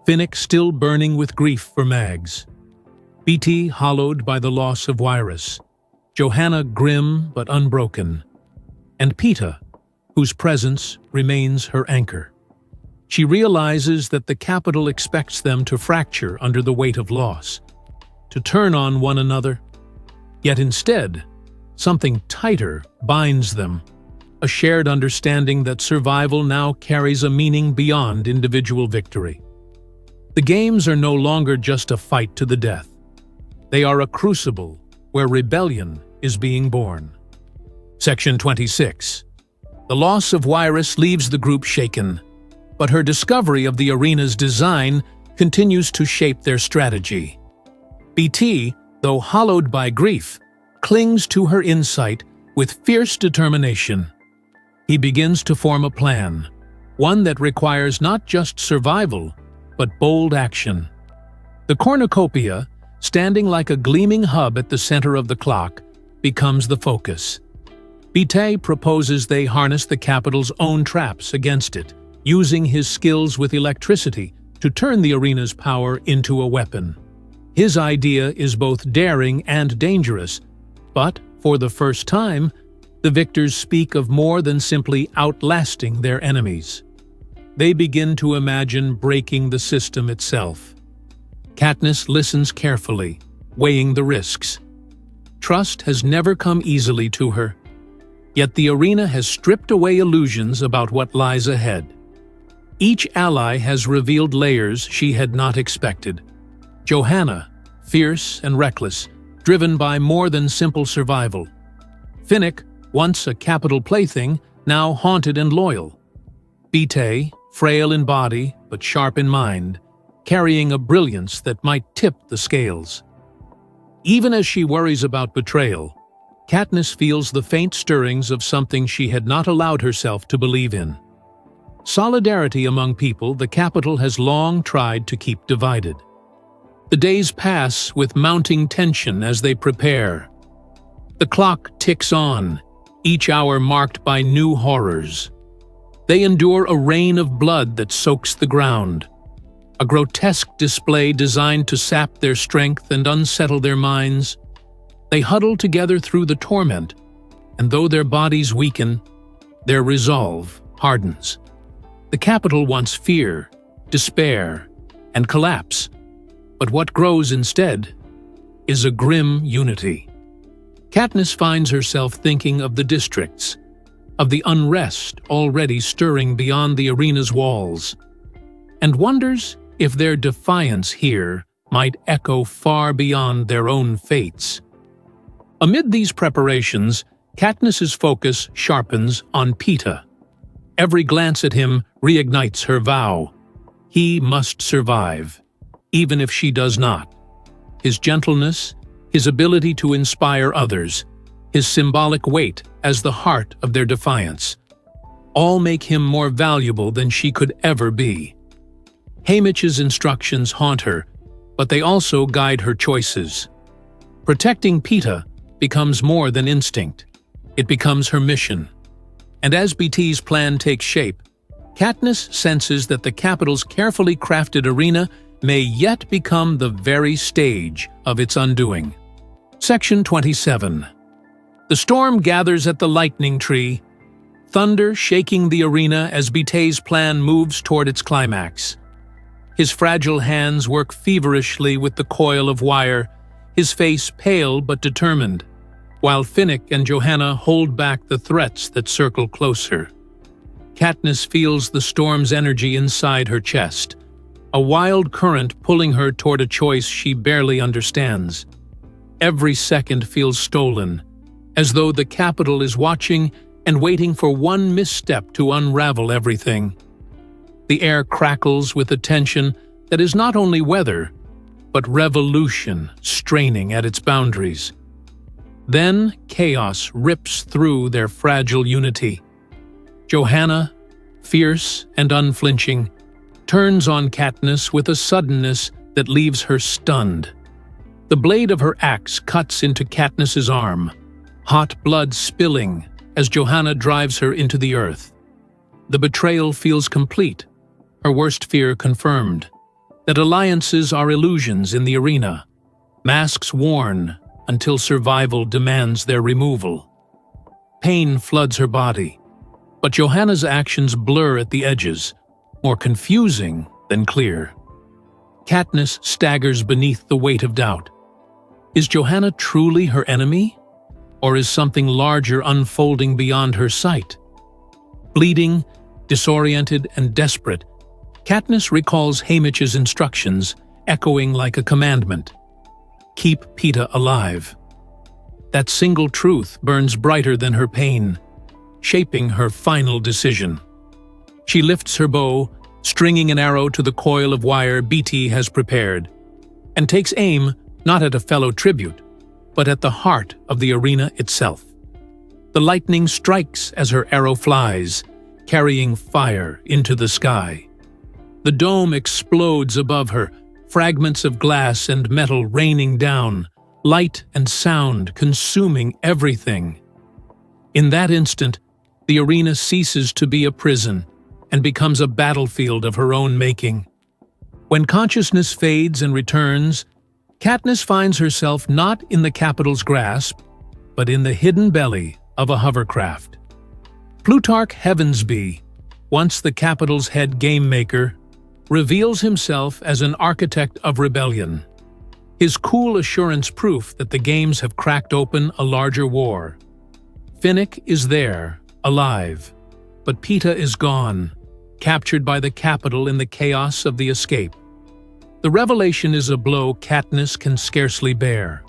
Finnick still burning with grief for Mags, Beatty hollowed by the loss of Wyrus, Johanna grim but unbroken, and Peeta, whose presence remains her anchor. She realizes that the Capitol expects them to fracture under the weight of loss, to turn on one another. Yet instead, something tighter binds them, a shared understanding that survival now carries a meaning beyond individual victory. The games are no longer just a fight to the death. They are a crucible where rebellion is being born. Section 26. The loss of Wyrus leaves the group shaken, but her discovery of the arena's design continues to shape their strategy. BT, though hollowed by grief, clings to her insight with fierce determination. He begins to form a plan, one that requires not just survival, but bold action. The cornucopia, standing like a gleaming hub at the center of the clock, becomes the focus. Beete proposes they harness the Capitol's own traps against it, using his skills with electricity to turn the arena's power into a weapon. His idea is both daring and dangerous, but, for the first time, the victors speak of more than simply outlasting their enemies. They begin to imagine breaking the system itself. Katniss listens carefully, weighing the risks. Trust has never come easily to her, yet the arena has stripped away illusions about what lies ahead. Each ally has revealed layers she had not expected. Johanna, fierce and reckless, driven by more than simple survival. Finnick, once a Capitol plaything, now haunted and loyal. Beete, frail in body but sharp in mind, carrying a brilliance that might tip the scales. Even as she worries about betrayal, Katniss feels the faint stirrings of something she had not allowed herself to believe in. Solidarity among people the Capitol has long tried to keep divided. The days pass with mounting tension as they prepare. The clock ticks on, each hour marked by new horrors. They endure a rain of blood that soaks the ground, a grotesque display designed to sap their strength and unsettle their minds. They huddle together through the torment, and though their bodies weaken, their resolve hardens. The Capitol wants fear, despair, and collapse, But what grows instead is a grim unity. Katniss finds herself thinking of the districts, of the unrest already stirring beyond the arena's walls, and wonders if their defiance here might echo far beyond their own fates. Amid these preparations, Katniss's focus sharpens on Peeta. Every glance at him reignites her vow. He must survive, even if she does not. His gentleness, his ability to inspire others, his symbolic weight as the heart of their defiance, all make him more valuable than she could ever be. Haymitch's instructions haunt her, but they also guide her choices. Protecting Peeta becomes more than instinct. It becomes her mission. And as BT's plan takes shape, Katniss senses that the Capitol's carefully crafted arena may yet become the very stage of its undoing. Section 27. The storm gathers at the lightning tree, thunder shaking the arena as BT's plan moves toward its climax. His fragile hands work feverishly with the coil of wire, his face pale but determined, while Finnick and Johanna hold back the threats that circle closer. Katniss feels the storm's energy inside her chest, a wild current pulling her toward a choice she barely understands. Every second feels stolen, as though the Capitol is watching and waiting for one misstep to unravel everything. The air crackles with a tension that is not only weather, but revolution straining at its boundaries. Then chaos rips through their fragile unity. Johanna, fierce and unflinching, turns on Katniss with a suddenness that leaves her stunned. The blade of her axe cuts into Katniss's arm, hot blood spilling as Johanna drives her into the earth. The betrayal feels complete, her worst fear confirmed, that alliances are illusions in the arena, masks worn until survival demands their removal. Pain floods her body, but Johanna's actions blur at the edges, more confusing than clear. Katniss staggers beneath the weight of doubt. Is Johanna truly her enemy? Or is something larger unfolding beyond her sight? Bleeding, disoriented, and desperate, Katniss recalls Haymitch's instructions, echoing like a commandment. Keep Peeta alive. That single truth burns brighter than her pain, shaping her final decision. She lifts her bow, stringing an arrow to the coil of wire BT has prepared, and takes aim not at a fellow tribute, but at the heart of the arena itself. The lightning strikes as her arrow flies, carrying fire into the sky. The dome explodes above her, fragments of glass and metal raining down, light and sound consuming everything. In that instant, the arena ceases to be a prison and becomes a battlefield of her own making. When consciousness fades and returns, Katniss finds herself not in the Capitol's grasp, but in the hidden belly of a hovercraft. Plutarch Heavensby, once the Capitol's head game maker, reveals himself as an architect of rebellion. His cool assurance proof that the games have cracked open a larger war. Finnick is there, alive, but Peeta is gone, captured by the Capitol in the chaos of the escape. The revelation is a blow Katniss can scarcely bear.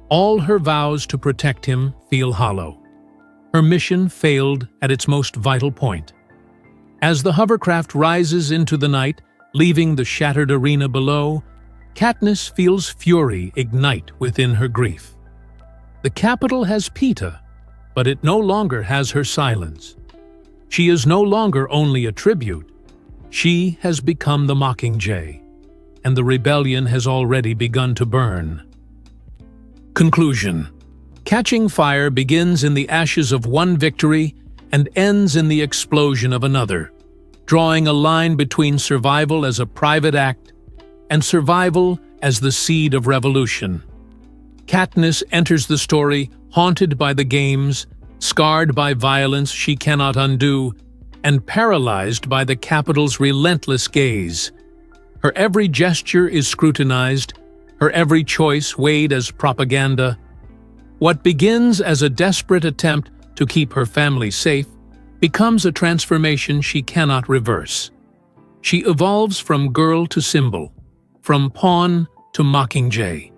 All her vows to protect him feel hollow. Her mission failed at its most vital point. As the hovercraft rises into the night, leaving the shattered arena below, Katniss feels fury ignite within her grief. The Capitol has Peeta, but it no longer has her silence. She is no longer only a tribute. She has become the Mockingjay, and the rebellion has already begun to burn. Conclusion. Catching Fire begins in the ashes of one victory and ends in the explosion of another, drawing a line between survival as a private act and survival as the seed of revolution. Katniss enters the story haunted by the games, scarred by violence she cannot undo, and paralyzed by the Capitol's relentless gaze. Her every gesture is scrutinized, her every choice weighed as propaganda. What begins as a desperate attempt to keep her family safe becomes a transformation she cannot reverse. She evolves from girl to symbol, from pawn to mockingjay.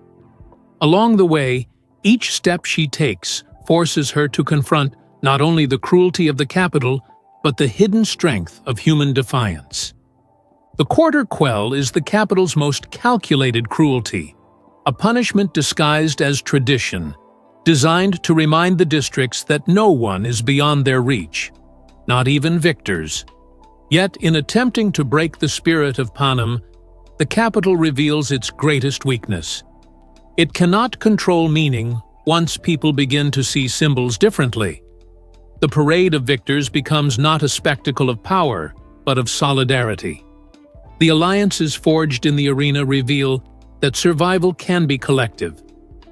Along the way, each step she takes forces her to confront not only the cruelty of the capital, but the hidden strength of human defiance. The quarter quell is the capital's most calculated cruelty, a punishment disguised as tradition, designed to remind the districts that no one is beyond their reach, not even victors. Yet, in attempting to break the spirit of Panem, the capital reveals its greatest weakness. It cannot control meaning once people begin to see symbols differently. The parade of victors becomes not a spectacle of power, but of solidarity. The alliances forged in the arena reveal that survival can be collective,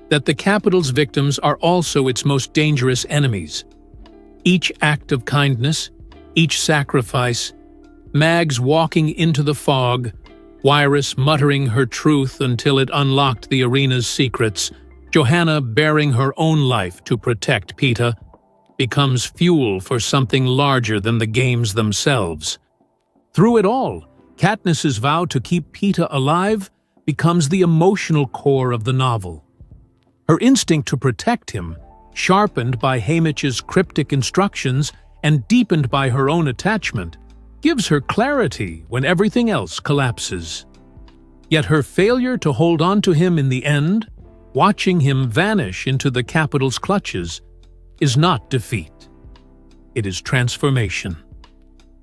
that the capital's victims are also its most dangerous enemies. Each act of kindness, each sacrifice, Mags walking into the fog, Wyrus muttering her truth until it unlocked the arena's secrets, Johanna bearing her own life to protect Peeta, becomes fuel for something larger than the games themselves. Through it all, Katniss's vow to keep Peeta alive becomes the emotional core of the novel. Her instinct to protect him, sharpened by Haymitch's cryptic instructions and deepened by her own attachment, gives her clarity when everything else collapses. Yet her failure to hold on to him in the end, watching him vanish into the capital's clutches, is not defeat. It is transformation.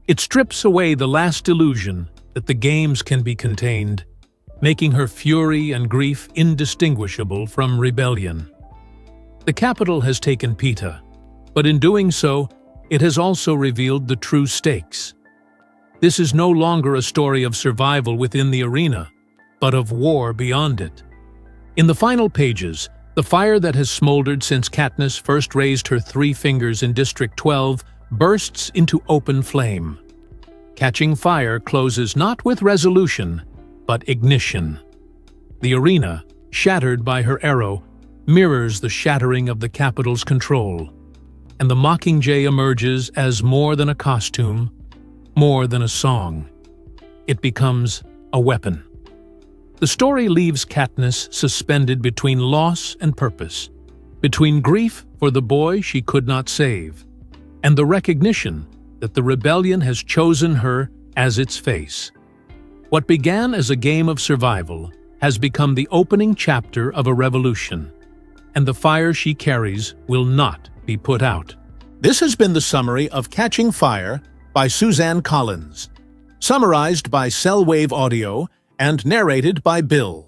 It strips away the last illusion that the games can be contained, making her fury and grief indistinguishable from rebellion. The capital has taken Peeta, but in doing so, it has also revealed the true stakes. This is no longer a story of survival within the arena, but of war beyond it. In the final pages, the fire that has smoldered since Katniss first raised her 3 fingers in District 12 bursts into open flame. Catching fire closes not with resolution, but ignition. The arena, shattered by her arrow, mirrors the shattering of the capital's control, and the mockingjay emerges as more than a costume, more than a song. It becomes a weapon. The story leaves Katniss suspended between loss and purpose, between grief for the boy she could not save, and the recognition that the rebellion has chosen her as its face. What began as a game of survival has become the opening chapter of a revolution, and the fire she carries will not be put out. This has been the summary of Catching Fire by Suzanne Collins, summarized by Cellwave Audio and narrated by Bill.